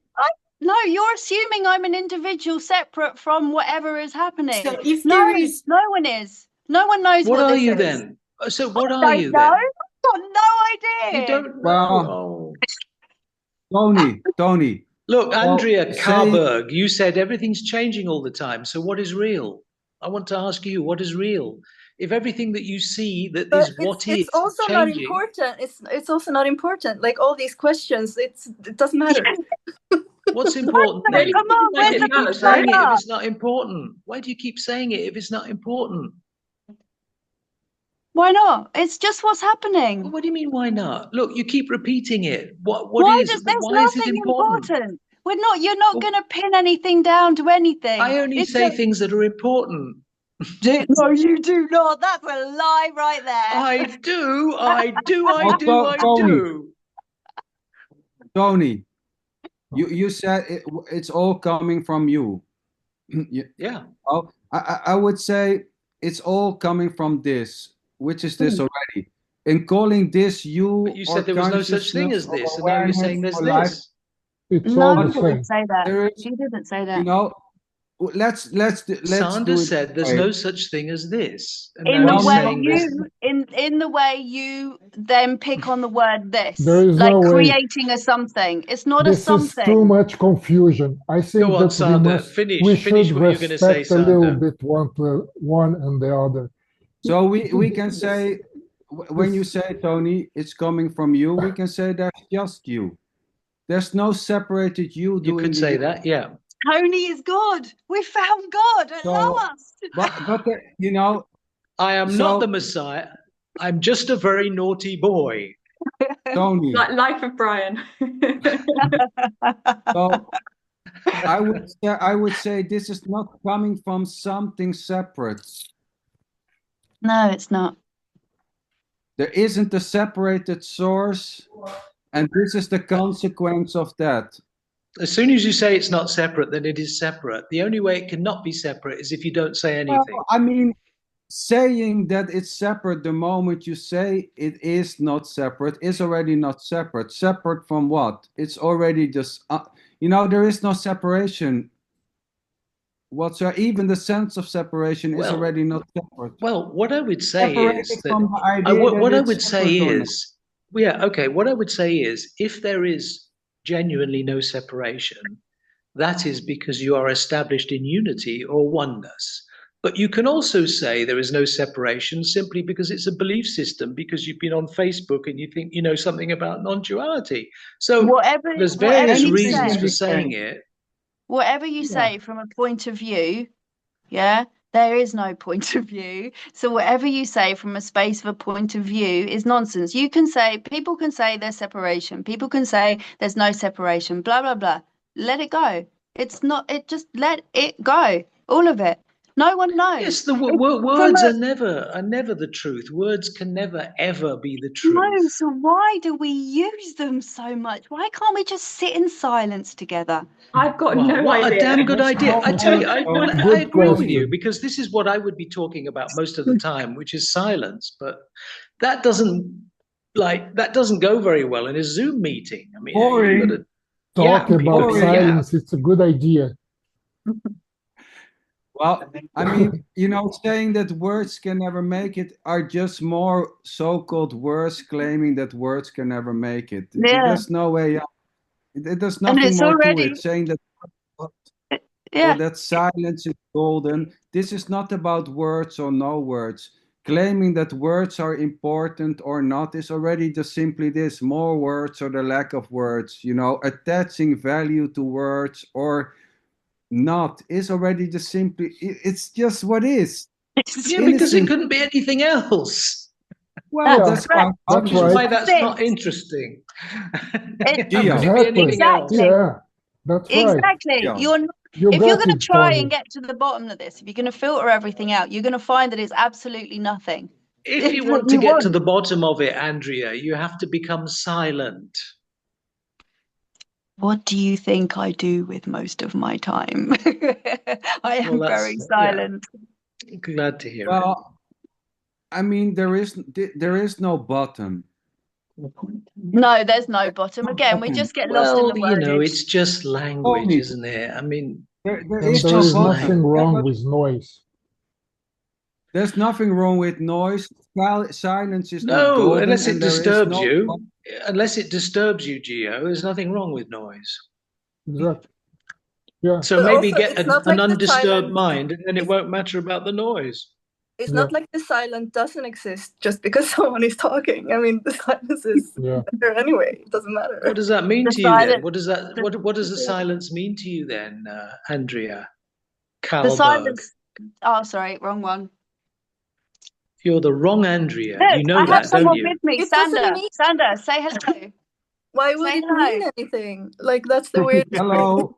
[SPEAKER 3] No, you're assuming I'm an individual separate from whatever is happening.
[SPEAKER 8] so if
[SPEAKER 3] No,
[SPEAKER 8] there is,
[SPEAKER 3] no one is. No one knows
[SPEAKER 4] What
[SPEAKER 3] what
[SPEAKER 4] are
[SPEAKER 3] this
[SPEAKER 4] you
[SPEAKER 3] is.
[SPEAKER 4] then? So what are
[SPEAKER 3] Don't
[SPEAKER 4] you
[SPEAKER 3] know.
[SPEAKER 4] then?
[SPEAKER 3] I've got no
[SPEAKER 4] You
[SPEAKER 3] idea.
[SPEAKER 4] don't know.
[SPEAKER 1] well,
[SPEAKER 4] Oh.
[SPEAKER 1] Tony.
[SPEAKER 4] Look,
[SPEAKER 1] Well,
[SPEAKER 4] Andrea
[SPEAKER 1] say,
[SPEAKER 4] Carberg, you said everything's changing all the time. So what is real? I want to ask you, what is real? If everything that you see that
[SPEAKER 5] But
[SPEAKER 4] is what is
[SPEAKER 5] it's also not
[SPEAKER 4] changing,
[SPEAKER 5] important. It's also not important. Like all these questions, it doesn't matter.
[SPEAKER 4] what's important
[SPEAKER 3] No,
[SPEAKER 4] then?
[SPEAKER 3] come on,
[SPEAKER 4] Why do
[SPEAKER 3] where's
[SPEAKER 4] you
[SPEAKER 3] the
[SPEAKER 4] keep saying it if
[SPEAKER 3] proof?
[SPEAKER 4] it's not important? Why do you keep saying it if it's not important?
[SPEAKER 3] Why not? It's just what's happening.
[SPEAKER 4] Well, what do you mean, why not? Look, you keep repeating it.
[SPEAKER 3] Why
[SPEAKER 4] Why
[SPEAKER 3] is
[SPEAKER 4] is it
[SPEAKER 3] nothing
[SPEAKER 4] important?
[SPEAKER 3] We're not. You're not
[SPEAKER 4] Well,
[SPEAKER 3] going to pin anything down to anything.
[SPEAKER 4] I only
[SPEAKER 3] It's
[SPEAKER 4] say
[SPEAKER 3] just,
[SPEAKER 4] things that are important.
[SPEAKER 3] no, you do not. That's a lie right there.
[SPEAKER 4] I do.
[SPEAKER 1] Tony, you said it's all coming from you.
[SPEAKER 4] Yeah.
[SPEAKER 1] Oh, I would say it's all coming from this, which is this already. In calling this you,
[SPEAKER 4] But you
[SPEAKER 1] or
[SPEAKER 4] said there was no such thing as
[SPEAKER 1] consciousness
[SPEAKER 4] this,
[SPEAKER 1] or
[SPEAKER 4] and now you're saying
[SPEAKER 1] awareness
[SPEAKER 4] there's
[SPEAKER 1] or life,
[SPEAKER 4] this.
[SPEAKER 10] It's
[SPEAKER 3] No,
[SPEAKER 10] all
[SPEAKER 3] he
[SPEAKER 10] the
[SPEAKER 3] didn't
[SPEAKER 10] same.
[SPEAKER 3] say that.
[SPEAKER 1] there is,
[SPEAKER 3] He didn't say that.
[SPEAKER 1] you know, let's do
[SPEAKER 4] Sander
[SPEAKER 1] it
[SPEAKER 4] said
[SPEAKER 1] this
[SPEAKER 4] there's
[SPEAKER 1] way.
[SPEAKER 4] no such thing as this, and
[SPEAKER 3] In
[SPEAKER 4] now
[SPEAKER 3] the
[SPEAKER 4] he's
[SPEAKER 3] way
[SPEAKER 4] saying there's.
[SPEAKER 3] you, in the way you then pick on the word this,
[SPEAKER 10] There is
[SPEAKER 3] like
[SPEAKER 10] no way.
[SPEAKER 3] creating a something. It's not a
[SPEAKER 10] This is too
[SPEAKER 3] something.
[SPEAKER 10] much confusion. I think
[SPEAKER 4] Go on,
[SPEAKER 10] that
[SPEAKER 4] Sander.
[SPEAKER 10] we
[SPEAKER 4] Finish
[SPEAKER 10] should
[SPEAKER 4] what you're going to say,
[SPEAKER 10] respect a little
[SPEAKER 4] Sander.
[SPEAKER 10] bit one and the other.
[SPEAKER 1] So we can say, when you say, Tony, it's coming from you, we can say that's just you. There's no separated you
[SPEAKER 4] You
[SPEAKER 1] doing
[SPEAKER 4] could say that, yeah.
[SPEAKER 3] Tony is God. We found God at
[SPEAKER 1] So,
[SPEAKER 3] last.
[SPEAKER 1] but you know,
[SPEAKER 4] I am
[SPEAKER 1] So-
[SPEAKER 4] not the Messiah. I'm just a very naughty boy.
[SPEAKER 1] Tony.
[SPEAKER 7] Like Life of Brian.
[SPEAKER 1] So I would say this is not coming from something separate.
[SPEAKER 3] No, it's not.
[SPEAKER 1] There isn't a separated source, and this is the consequence of that.
[SPEAKER 4] As soon as you say it's not separate, then it is separate. The only way it cannot be separate is if you don't say anything.
[SPEAKER 1] Well, I mean, saying that it's separate the moment you say it is not separate is already not separate. Separate from what? It's already just, there is no separation whatsoever. Even the sense of separation is already not separate.
[SPEAKER 4] Well, what I would say
[SPEAKER 1] Separated
[SPEAKER 4] is that
[SPEAKER 1] from the idea
[SPEAKER 4] what
[SPEAKER 1] that
[SPEAKER 4] I
[SPEAKER 1] it's
[SPEAKER 4] would say
[SPEAKER 1] separate or not.
[SPEAKER 4] is, yeah, okay. What I would say is, if there is genuinely no separation, that is because you are established in unity or oneness. But you can also say there is no separation simply because it's a belief system, because you've been on Facebook and you think you know something about non-duality. So there's various reasons for saying it.
[SPEAKER 3] Whatever you say from a point of view, yeah, there is no point of view. So whatever you say from a space of a point of view is nonsense. People can say there's separation. People can say there's no separation, blah, blah, blah. Let it go. Just let it go. All of it. No one knows.
[SPEAKER 4] Yes, the words are never the truth. Words can never, ever be the truth.
[SPEAKER 3] No, so why do we use them so much? Why can't we just sit in silence together?
[SPEAKER 7] I've got no
[SPEAKER 4] what
[SPEAKER 7] idea.
[SPEAKER 4] a damn good idea. I tell you, I agree with you,
[SPEAKER 10] question.
[SPEAKER 4] because this is what I would be talking about most of the time, which is silence. But that doesn't go very well in a Zoom meeting. I mean,
[SPEAKER 1] Boring.
[SPEAKER 4] you've
[SPEAKER 10] Talk
[SPEAKER 4] gotta
[SPEAKER 10] about silence. It's a good idea.
[SPEAKER 1] Well, I mean, saying that words can never make it are just more so-called words claiming that words can never make it.
[SPEAKER 3] Yeah.
[SPEAKER 1] There's no way out. There's nothing
[SPEAKER 3] it's
[SPEAKER 1] more
[SPEAKER 3] already-
[SPEAKER 1] to it. Saying that,
[SPEAKER 3] Yeah.
[SPEAKER 1] or that silence is golden. This is not about words or no words. Claiming that words are important or not is already just simply this: more words or the lack of words. Attaching value to words or not is already just simply, it's just what is.
[SPEAKER 4] Yeah, because it couldn't be anything else.
[SPEAKER 1] Well,
[SPEAKER 10] Yeah,
[SPEAKER 1] that's quite
[SPEAKER 10] that's
[SPEAKER 4] Which is
[SPEAKER 10] right.
[SPEAKER 4] why that's not interesting.
[SPEAKER 3] It-
[SPEAKER 1] Yeah.
[SPEAKER 4] Could it be anything else?
[SPEAKER 3] Exactly.
[SPEAKER 10] Yeah, that's right.
[SPEAKER 3] Exactly.
[SPEAKER 1] Yeah.
[SPEAKER 3] If you're
[SPEAKER 10] got
[SPEAKER 3] going to
[SPEAKER 10] it,
[SPEAKER 3] try
[SPEAKER 10] Tony.
[SPEAKER 3] and get to the bottom of this, if you're going to filter everything out, you're going to find that it's absolutely nothing.
[SPEAKER 4] If you want to get to the bottom of it, Andrea, you have to become silent.
[SPEAKER 3] What do you think I do with most of my time? I am
[SPEAKER 4] Well,
[SPEAKER 3] very silent.
[SPEAKER 4] Glad to hear it.
[SPEAKER 1] Well, I mean, there is no bottom.
[SPEAKER 3] No, there's no bottom. Again, we just get lost in the
[SPEAKER 4] Well, you know,
[SPEAKER 3] wordage.
[SPEAKER 4] it's just language,
[SPEAKER 1] Tony.
[SPEAKER 4] isn't it? I mean,
[SPEAKER 1] There
[SPEAKER 10] And
[SPEAKER 1] is
[SPEAKER 10] there
[SPEAKER 1] no
[SPEAKER 10] is
[SPEAKER 1] bottom.
[SPEAKER 10] nothing wrong with noise.
[SPEAKER 1] There's nothing wrong with noise. Silence is not
[SPEAKER 4] no,
[SPEAKER 1] golden,
[SPEAKER 4] unless it
[SPEAKER 1] and there is
[SPEAKER 4] disturbs
[SPEAKER 1] no
[SPEAKER 4] you.
[SPEAKER 1] bottom.
[SPEAKER 4] Unless it disturbs you, Gio, there's nothing wrong with noise.
[SPEAKER 10] Exactly. Yeah.
[SPEAKER 4] So
[SPEAKER 11] But
[SPEAKER 4] maybe
[SPEAKER 11] also,
[SPEAKER 4] get
[SPEAKER 11] it's not
[SPEAKER 4] an
[SPEAKER 11] like the
[SPEAKER 4] undisturbed
[SPEAKER 11] silence-
[SPEAKER 4] mind, and then it won't matter about the noise.
[SPEAKER 11] It's
[SPEAKER 10] Yeah.
[SPEAKER 11] not like the silence doesn't exist just because someone is talking. I mean, the silence is
[SPEAKER 10] Yeah.
[SPEAKER 11] there anyway. It doesn't matter.
[SPEAKER 4] What does that mean
[SPEAKER 3] The
[SPEAKER 4] to you then?
[SPEAKER 3] silence-
[SPEAKER 4] What does that? What does the silence mean to you then, Andrea?
[SPEAKER 3] The
[SPEAKER 4] Kalberg?
[SPEAKER 3] silence. Oh, sorry, wrong one.
[SPEAKER 4] You're the wrong Andrea.
[SPEAKER 3] Look,
[SPEAKER 4] You know
[SPEAKER 3] I have
[SPEAKER 4] that, don't
[SPEAKER 3] someone
[SPEAKER 4] you?
[SPEAKER 3] with me.
[SPEAKER 11] It doesn't
[SPEAKER 3] Sander,
[SPEAKER 11] mean-
[SPEAKER 3] Sander, say hello.
[SPEAKER 11] Why would
[SPEAKER 3] Say
[SPEAKER 11] it
[SPEAKER 3] hello.
[SPEAKER 11] mean anything? Like, that's the weird.
[SPEAKER 1] Hello.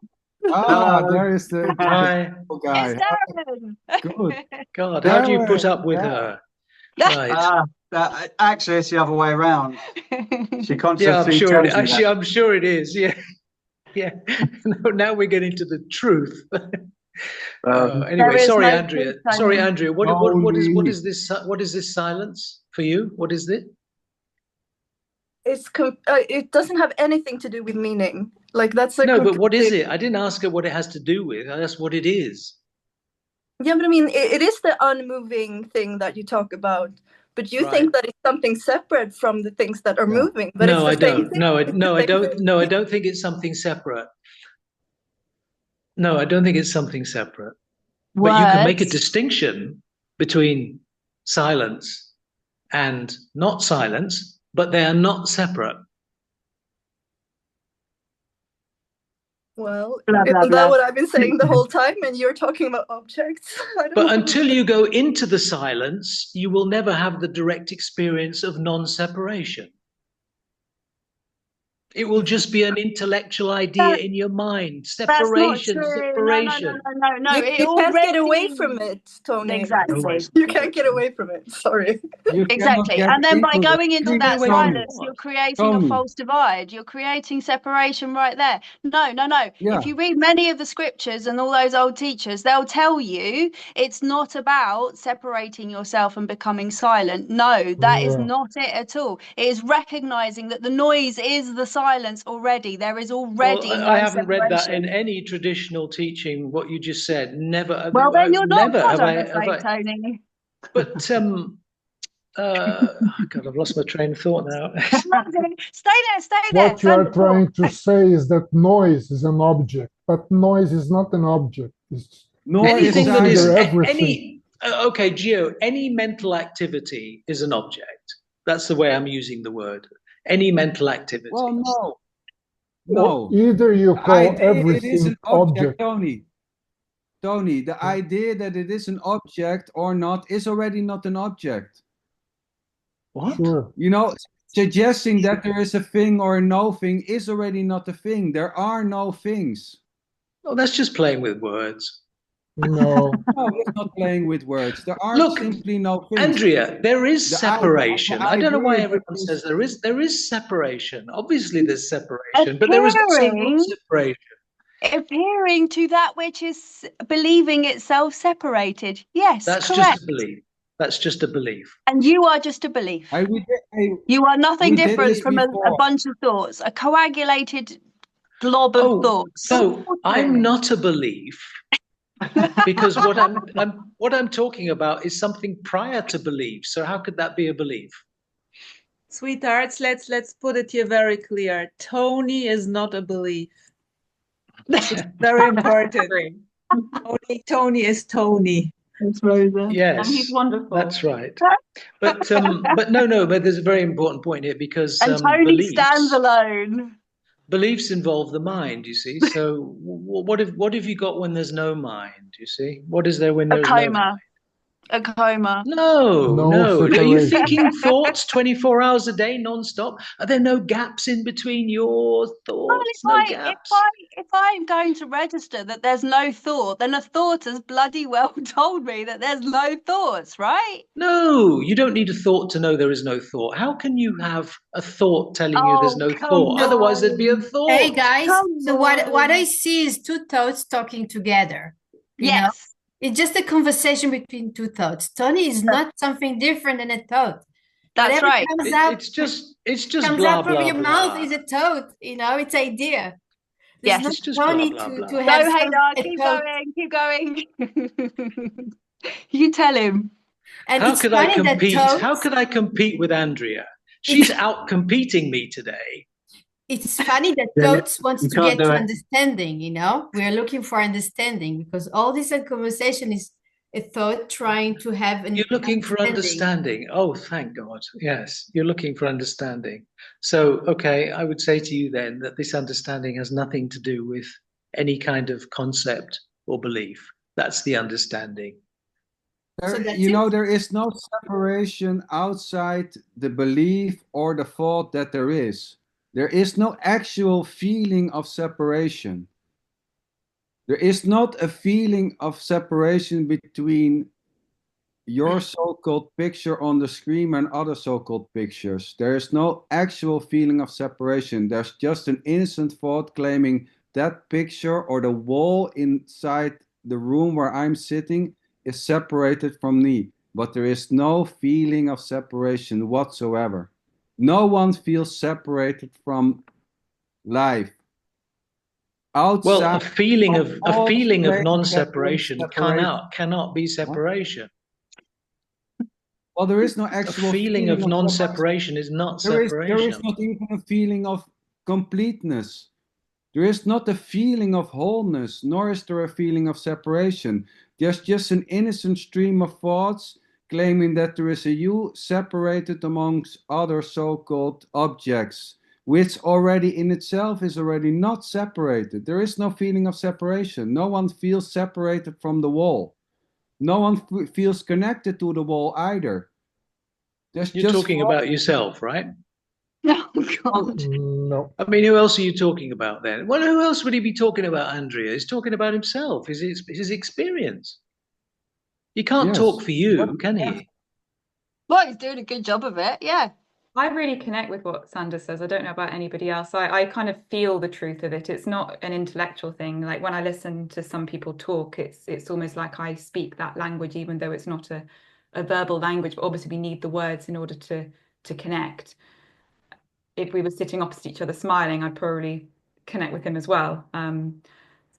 [SPEAKER 1] Ah, there is the
[SPEAKER 4] Hi.
[SPEAKER 1] guy.
[SPEAKER 3] It's Darren.
[SPEAKER 1] Good.
[SPEAKER 4] God, how do you put up with
[SPEAKER 1] Yeah.
[SPEAKER 4] her? Right.
[SPEAKER 12] Actually, it's the other way around. She
[SPEAKER 4] Yeah,
[SPEAKER 12] constantly
[SPEAKER 4] I'm
[SPEAKER 12] tells me that.
[SPEAKER 4] I'm sure it is. Yeah. Yeah. Now we're getting to the truth. Anyway,
[SPEAKER 3] There is
[SPEAKER 4] sorry,
[SPEAKER 3] no
[SPEAKER 4] Andrea.
[SPEAKER 3] truth,
[SPEAKER 4] Sorry,
[SPEAKER 3] Tony.
[SPEAKER 4] Andrea. What is this? What is this silence for you? What is it?
[SPEAKER 11] It doesn't have anything to do with meaning. Like, that's a
[SPEAKER 4] No, but what is
[SPEAKER 11] completely-
[SPEAKER 4] it? I didn't ask her what it has to do with. I asked what it is.
[SPEAKER 11] Yeah, but I mean, it is the unmoving thing that you talk about. But you
[SPEAKER 4] Right.
[SPEAKER 11] think that it's something separate from the things that are moving. But
[SPEAKER 4] No, I
[SPEAKER 11] it's the same
[SPEAKER 4] don't.
[SPEAKER 11] thing.
[SPEAKER 4] No,
[SPEAKER 11] It's the
[SPEAKER 4] I
[SPEAKER 11] same
[SPEAKER 4] don't.
[SPEAKER 11] thing.
[SPEAKER 4] No, I don't think it's something separate. No, I don't think it's something separate. But you can make a
[SPEAKER 3] Words.
[SPEAKER 4] distinction between silence and not silence, but they are not separate.
[SPEAKER 11] Well,
[SPEAKER 3] Blah, blah,
[SPEAKER 11] isn't
[SPEAKER 3] blah.
[SPEAKER 11] that what I've been saying the whole time? And you're talking about objects. I don't
[SPEAKER 4] But
[SPEAKER 11] know.
[SPEAKER 4] until you go into the silence, you will never have the direct experience of non-separation. It will just be an intellectual idea in your mind.
[SPEAKER 3] That's not
[SPEAKER 4] Separation,
[SPEAKER 3] true.
[SPEAKER 4] separation.
[SPEAKER 3] No.
[SPEAKER 11] you
[SPEAKER 3] It
[SPEAKER 11] can't get away
[SPEAKER 3] already-
[SPEAKER 11] from it, Tony.
[SPEAKER 3] Exactly.
[SPEAKER 11] You can't get away from it. Sorry.
[SPEAKER 1] You cannot
[SPEAKER 3] Exactly.
[SPEAKER 1] get
[SPEAKER 3] And then by
[SPEAKER 1] into
[SPEAKER 3] going
[SPEAKER 1] it.
[SPEAKER 3] into
[SPEAKER 1] Tony,
[SPEAKER 3] that
[SPEAKER 4] Tony.
[SPEAKER 3] silence, you're creating
[SPEAKER 1] Tony.
[SPEAKER 3] a false divide. You're creating separation right there. No.
[SPEAKER 1] Yeah.
[SPEAKER 3] If you read many of the scriptures and all those old teachers, they'll tell you it's not about separating yourself and becoming silent. No, that is
[SPEAKER 10] Yeah.
[SPEAKER 3] not it at all. It is recognizing that the noise is the silence already. There is already
[SPEAKER 4] Well,
[SPEAKER 3] no
[SPEAKER 4] I haven't read that
[SPEAKER 3] separation.
[SPEAKER 4] in any traditional teaching, what you just said. Never.
[SPEAKER 3] Well, then you're not
[SPEAKER 4] never
[SPEAKER 3] God,
[SPEAKER 4] have
[SPEAKER 3] I'm
[SPEAKER 4] I,
[SPEAKER 3] afraid, Tony.
[SPEAKER 4] But God, I've lost my train of thought now.
[SPEAKER 3] Stay there.
[SPEAKER 10] What you are
[SPEAKER 3] Sander,
[SPEAKER 10] trying
[SPEAKER 3] talk.
[SPEAKER 10] to say is that noise is an object, but noise is not an object. It's
[SPEAKER 1] Nor is
[SPEAKER 4] Anything that is
[SPEAKER 10] Consider
[SPEAKER 1] silence.
[SPEAKER 10] everything.
[SPEAKER 4] okay, Gio. Any mental activity is an object. That's the way I'm using the word. Any mental activity.
[SPEAKER 1] Well, no.
[SPEAKER 10] Either you
[SPEAKER 1] The
[SPEAKER 10] call
[SPEAKER 1] idea it is
[SPEAKER 10] everything
[SPEAKER 1] an object,
[SPEAKER 10] object.
[SPEAKER 1] Tony, the idea that it is an object or not is already not an object.
[SPEAKER 4] What?
[SPEAKER 10] Sure.
[SPEAKER 1] You know, suggesting that there is a thing or a no thing is already not a thing. There are no things.
[SPEAKER 4] Oh, that's just playing with words.
[SPEAKER 10] No.
[SPEAKER 1] No, it's not playing with words. There are
[SPEAKER 4] Look,
[SPEAKER 1] simply no things.
[SPEAKER 4] Andrea, there is
[SPEAKER 1] The
[SPEAKER 4] separation.
[SPEAKER 1] idea-
[SPEAKER 4] I don't know why
[SPEAKER 1] idea
[SPEAKER 4] everyone
[SPEAKER 1] is-
[SPEAKER 4] says there is separation. Obviously, there's separation, but there is also
[SPEAKER 3] Appearing-
[SPEAKER 4] not separation.
[SPEAKER 3] Appearing to that which is believing itself separated. Yes,
[SPEAKER 4] That's
[SPEAKER 3] correct.
[SPEAKER 4] just a belief. That's just a belief.
[SPEAKER 3] And you are just a belief. You are nothing
[SPEAKER 1] we did
[SPEAKER 3] different
[SPEAKER 1] this
[SPEAKER 3] from a
[SPEAKER 1] before.
[SPEAKER 3] bunch of thoughts, a coagulated glob of thoughts.
[SPEAKER 4] So I'm not a belief because what I'm talking about is something prior to belief. So how could that be a belief?
[SPEAKER 13] Sweethearts, let's put it here very clear. Tony is not a belief. It's very important. Tony is Tony.
[SPEAKER 3] That's Rosa.
[SPEAKER 4] Yes,
[SPEAKER 3] And he's wonderful.
[SPEAKER 4] that's right. But but there's a very important point here because
[SPEAKER 3] And Tony
[SPEAKER 4] beliefs,
[SPEAKER 3] stands alone.
[SPEAKER 4] beliefs involve the mind. You see, so what have you got when there's no mind? You see, what is there when
[SPEAKER 3] A
[SPEAKER 4] there's no
[SPEAKER 3] coma.
[SPEAKER 4] mind?
[SPEAKER 3] A coma.
[SPEAKER 4] No. Are you
[SPEAKER 10] separation.
[SPEAKER 4] thinking thoughts 24 hours a day, non-stop? Are there no gaps in between your thoughts?
[SPEAKER 3] Well,
[SPEAKER 4] No gaps.
[SPEAKER 3] if I'm going to register that there's no thought, then a thought has bloody well told me that there's no thoughts, right?
[SPEAKER 4] No, you don't need a thought to know there is no thought. How can you have a thought telling you there's no thought? Otherwise, there'd be a thought.
[SPEAKER 8] Hey guys,
[SPEAKER 3] Come
[SPEAKER 8] so what
[SPEAKER 3] on.
[SPEAKER 8] I see is two thoughts talking together. you know?
[SPEAKER 3] Yes.
[SPEAKER 8] It's just a conversation between two thoughts. Tony is not something different than a thought.
[SPEAKER 3] That's
[SPEAKER 8] Whatever
[SPEAKER 3] right.
[SPEAKER 8] comes out,
[SPEAKER 4] It's just
[SPEAKER 8] comes
[SPEAKER 4] blah
[SPEAKER 8] out from
[SPEAKER 4] blah
[SPEAKER 8] your mouth
[SPEAKER 4] blah.
[SPEAKER 8] is a thought, you know, it's idea. There's
[SPEAKER 3] Yes.
[SPEAKER 8] no
[SPEAKER 4] It's just blah
[SPEAKER 8] Tony
[SPEAKER 4] blah blah.
[SPEAKER 8] to
[SPEAKER 3] No,
[SPEAKER 8] have
[SPEAKER 3] Haydar,
[SPEAKER 8] a
[SPEAKER 3] keep
[SPEAKER 8] thought.
[SPEAKER 3] going, keep going. You tell him.
[SPEAKER 8] And
[SPEAKER 4] How
[SPEAKER 8] it's
[SPEAKER 4] could I
[SPEAKER 8] funny that
[SPEAKER 4] compete?
[SPEAKER 8] thoughts,
[SPEAKER 4] How could I compete with Andrea? She's out competing me today.
[SPEAKER 8] it's funny that
[SPEAKER 12] Yeah,
[SPEAKER 8] thoughts wants
[SPEAKER 12] you
[SPEAKER 8] to
[SPEAKER 12] can't
[SPEAKER 8] get
[SPEAKER 12] do
[SPEAKER 8] to
[SPEAKER 12] it.
[SPEAKER 8] understanding, you know? We are looking for understanding because all this conversation is a thought trying to have an
[SPEAKER 4] You're looking for understanding. Oh, thank God. Yes, you're looking for understanding. So, okay, I would say to you then that this understanding has nothing to do with any kind of concept or belief. That's the understanding.
[SPEAKER 8] So that's
[SPEAKER 1] You know,
[SPEAKER 8] it.
[SPEAKER 1] there is no separation outside the belief or the thought that there is. There is no actual feeling of separation. There is not a feeling of separation between your so-called picture on the screen and other so-called pictures. There is no actual feeling of separation. There's just an innocent thought claiming that picture or the wall inside the room where I'm sitting is separated from me. But there is no feeling of separation whatsoever. No one feels separated from life. Outside
[SPEAKER 4] Well, a feeling of
[SPEAKER 1] all claiming that there is
[SPEAKER 4] non-separation
[SPEAKER 1] separation.
[SPEAKER 4] cannot be separation.
[SPEAKER 1] Well, there is no
[SPEAKER 4] A
[SPEAKER 1] actual
[SPEAKER 4] feeling of
[SPEAKER 1] separation.
[SPEAKER 4] non-separation is not
[SPEAKER 1] There is
[SPEAKER 4] separation.
[SPEAKER 1] not even a feeling of completeness. There is not a feeling of wholeness, nor is there a feeling of separation. There's just an innocent stream of thoughts claiming that there is a you separated amongst other so-called objects, which already in itself is already not separated. There is no feeling of separation. No one feels separated from the wall. No one feels connected to the wall either. There's
[SPEAKER 4] You're
[SPEAKER 1] just
[SPEAKER 4] talking about yourself, right?
[SPEAKER 3] Oh, God.
[SPEAKER 10] No.
[SPEAKER 4] I mean, who else are you talking about then? Well, who else would he be talking about, Andrea? He's talking about himself, his experience. He can't
[SPEAKER 1] Yes.
[SPEAKER 4] talk for you, can he?
[SPEAKER 3] Well, he's doing a good job of it. Yeah.
[SPEAKER 7] I really connect with what Sander says. I don't know about anybody else. I kind of feel the truth of it. It's not an intellectual thing. Like when I listen to some people talk, it's almost like I speak that language, even though it's not a verbal language. But obviously, we need the words in order to connect. If we were sitting opposite each other smiling, I'd probably connect with him as well.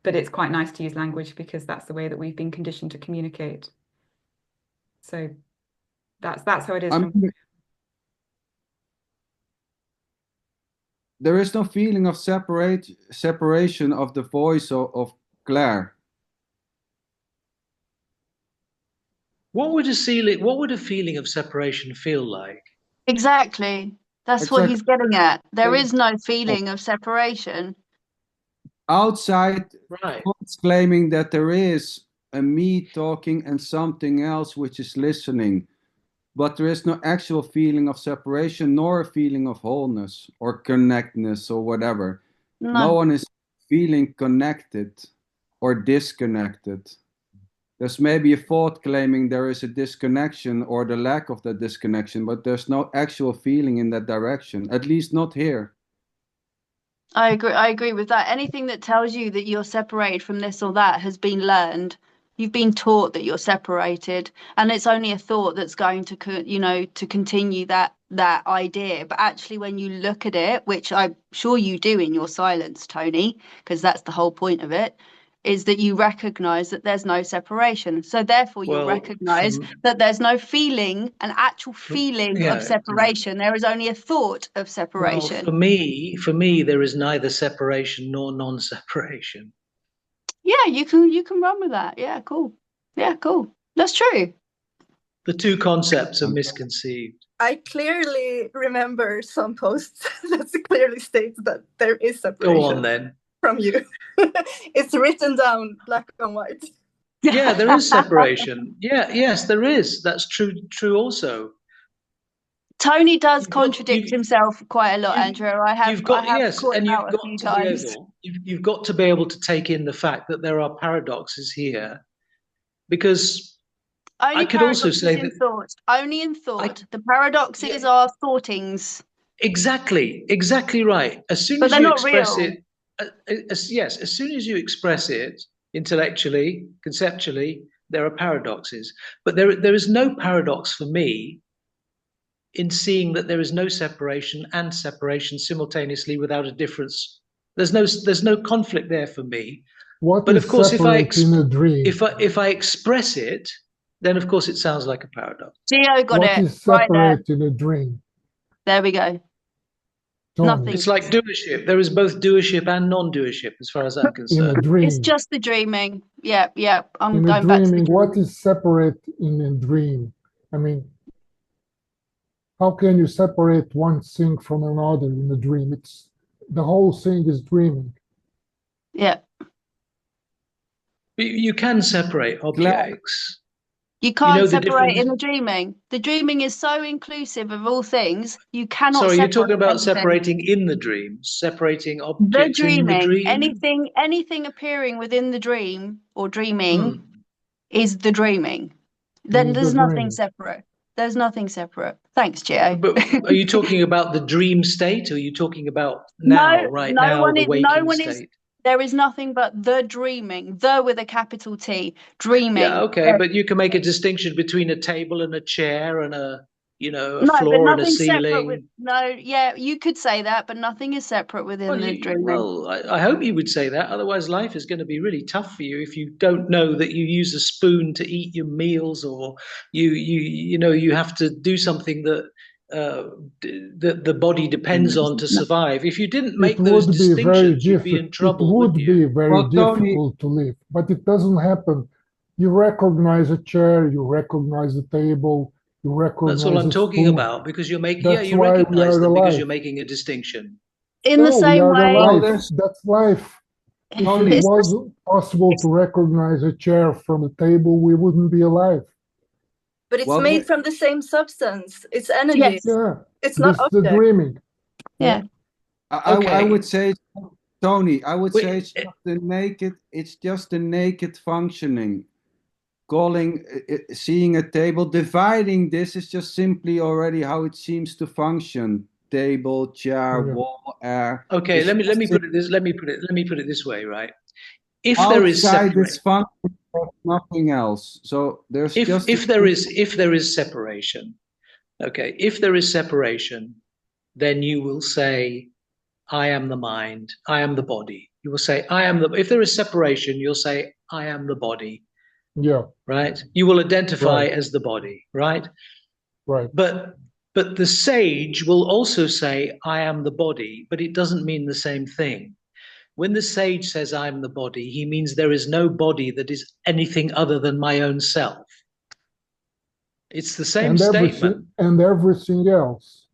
[SPEAKER 7] But it's quite nice to use language because that's the way that we've been conditioned to communicate. So that's how it is.
[SPEAKER 1] There is no feeling of separation of the voice of Claire.
[SPEAKER 4] What would a feeling of separation feel like?
[SPEAKER 3] Exactly. That's what he's getting at. There is no feeling of separation.
[SPEAKER 1] Outside,
[SPEAKER 4] right,
[SPEAKER 1] claiming that there is a me talking and something else which is listening. But there is no actual feeling of separation, nor a feeling of wholeness or connectedness or whatever. No one is feeling connected or disconnected. There's maybe a thought claiming there is a disconnection or the lack of that disconnection, but there's no actual feeling in that direction, at least not here.
[SPEAKER 3] I agree with that. Anything that tells you that you're separated from this or that has been learned. You've been taught that you're separated, and it's only a thought that's going to, to continue that idea. But actually, when you look at it, which I'm sure you do in your silence, Tony, because that's the whole point of it, is that you recognize that there's no separation. So therefore, you'll recognize that there's no feeling, an actual feeling of separation. There is only a thought of separation.
[SPEAKER 4] Well, for me, there is neither separation nor non-separation.
[SPEAKER 3] Yeah, you can run with that. Yeah, cool. Yeah, cool. That's true.
[SPEAKER 4] The two concepts are misconceived.
[SPEAKER 11] I clearly remember some posts that clearly states that there is separation.
[SPEAKER 4] Go on then.
[SPEAKER 11] From you. It's written down black and white.
[SPEAKER 4] Yeah, there is separation. Yes, there is. That's true also.
[SPEAKER 3] Tony does contradict himself quite a lot, Andrew. I have caught him out a few times.
[SPEAKER 4] You've got to be able to take in the fact that there are paradoxes here, because I could also say that
[SPEAKER 3] only in thought. The paradoxes are thoughtings.
[SPEAKER 4] Exactly right. As soon as you express it, as soon as you express it intellectually, conceptually, there are paradoxes. But there is no paradox for me in seeing that there is no separation and separation simultaneously without a difference. There's no conflict there for me.
[SPEAKER 10] What
[SPEAKER 4] But
[SPEAKER 10] is
[SPEAKER 4] of course, if I
[SPEAKER 10] separate in a dream?
[SPEAKER 4] if I express it, then of course it sounds like a paradox.
[SPEAKER 3] Geo got
[SPEAKER 10] What
[SPEAKER 3] it
[SPEAKER 10] is
[SPEAKER 3] right there.
[SPEAKER 10] separate in a dream?
[SPEAKER 3] There we go.
[SPEAKER 10] Tony,
[SPEAKER 3] Nothing.
[SPEAKER 4] It's like doership. There is both doership and non-doership, as far as I'm
[SPEAKER 10] in a
[SPEAKER 4] concerned.
[SPEAKER 10] dream.
[SPEAKER 3] It's just the dreaming. Yeah, yeah. I'm
[SPEAKER 10] In a
[SPEAKER 3] going back to the
[SPEAKER 10] dreaming, what
[SPEAKER 3] dreaming.
[SPEAKER 10] is separate in a dream? I mean, how can you separate one thing from another in a dream? It's the whole thing is dreaming.
[SPEAKER 3] Yeah.
[SPEAKER 4] You can separate objects.
[SPEAKER 3] You can't
[SPEAKER 4] the
[SPEAKER 3] separate
[SPEAKER 4] difference?
[SPEAKER 3] in the dreaming. The dreaming is so inclusive of all things. You cannot
[SPEAKER 4] Sorry, you're talking
[SPEAKER 3] separate
[SPEAKER 4] about
[SPEAKER 3] anything.
[SPEAKER 4] separating in the dream, separating
[SPEAKER 3] The
[SPEAKER 4] objects in the
[SPEAKER 3] dreaming,
[SPEAKER 4] dream.
[SPEAKER 3] anything appearing within the dream or dreaming is the dreaming. Then
[SPEAKER 10] Is
[SPEAKER 3] there's
[SPEAKER 10] the
[SPEAKER 3] nothing
[SPEAKER 10] dream.
[SPEAKER 3] separate. There's nothing separate. Thanks, Gio.
[SPEAKER 4] But are you talking about the dream state, or are you talking about now,
[SPEAKER 3] no
[SPEAKER 4] now,
[SPEAKER 3] one
[SPEAKER 4] the
[SPEAKER 3] is
[SPEAKER 4] waking
[SPEAKER 3] no
[SPEAKER 4] state?
[SPEAKER 3] one is there is nothing but the dreaming, the with a capital T, dreaming.
[SPEAKER 4] Yeah, okay, but you can make a distinction between a table and a chair and a
[SPEAKER 3] No, but
[SPEAKER 4] floor and a
[SPEAKER 3] nothing's separate
[SPEAKER 4] ceiling.
[SPEAKER 3] with yeah, you could say that, but nothing is separate within the dreaming.
[SPEAKER 4] I hope you would say that. Otherwise, life is going to be really tough for you if you don't know that you use a spoon to eat your meals, or you have to do something that the body depends on to survive. If you didn't make those distinctions, you'd be in trouble.
[SPEAKER 10] It would be very
[SPEAKER 1] Well, Tony-
[SPEAKER 10] difficult to live, but it doesn't happen. You recognize a chair, you recognize a table, you recognize
[SPEAKER 4] That's all I'm
[SPEAKER 10] a
[SPEAKER 4] talking
[SPEAKER 10] spoon.
[SPEAKER 4] about, because you're making
[SPEAKER 10] That's
[SPEAKER 4] you
[SPEAKER 10] why we
[SPEAKER 4] recognize
[SPEAKER 10] are
[SPEAKER 4] them because
[SPEAKER 10] alive.
[SPEAKER 4] you're making a distinction.
[SPEAKER 3] In the
[SPEAKER 10] No, we
[SPEAKER 3] same
[SPEAKER 10] are
[SPEAKER 3] way,
[SPEAKER 10] alive.
[SPEAKER 1] there's-
[SPEAKER 10] That's life. If
[SPEAKER 1] Tony-
[SPEAKER 10] it wasn't possible to recognize a chair from a table, we wouldn't be alive.
[SPEAKER 11] But it's
[SPEAKER 1] Well,
[SPEAKER 11] made
[SPEAKER 1] there-
[SPEAKER 11] from the same substance. It's energy.
[SPEAKER 3] Yes.
[SPEAKER 10] Yeah,
[SPEAKER 11] It's not
[SPEAKER 10] this is the
[SPEAKER 11] object.
[SPEAKER 10] dreaming.
[SPEAKER 3] yeah.
[SPEAKER 1] I
[SPEAKER 4] Okay.
[SPEAKER 1] would say, Tony, I would
[SPEAKER 4] Wait,
[SPEAKER 1] say it's just the naked functioning. Calling, seeing a table, dividing this is just simply already how it seems to function. Table, chair,
[SPEAKER 10] Yeah.
[SPEAKER 1] wall, air.
[SPEAKER 4] Okay,
[SPEAKER 1] It's
[SPEAKER 4] let me
[SPEAKER 1] just
[SPEAKER 4] put it this. Let me put it this way, right? If there is
[SPEAKER 1] outside
[SPEAKER 4] separation,
[SPEAKER 1] this function, there's nothing else. So there's just
[SPEAKER 4] if there is separation, okay, if there is separation, then you will say, I am the mind, I am the body. You will say, I am the. If there is separation, you'll say, I am the body,
[SPEAKER 10] Yeah,
[SPEAKER 4] right? You will identify
[SPEAKER 10] Right.
[SPEAKER 4] as the body, right?
[SPEAKER 10] right.
[SPEAKER 4] But the sage will also say, I am the body, but it doesn't mean the same thing. When the sage says, I am the body, he means there is no body that is anything other than my own self. It's the same
[SPEAKER 10] And
[SPEAKER 4] statement.
[SPEAKER 10] everything else.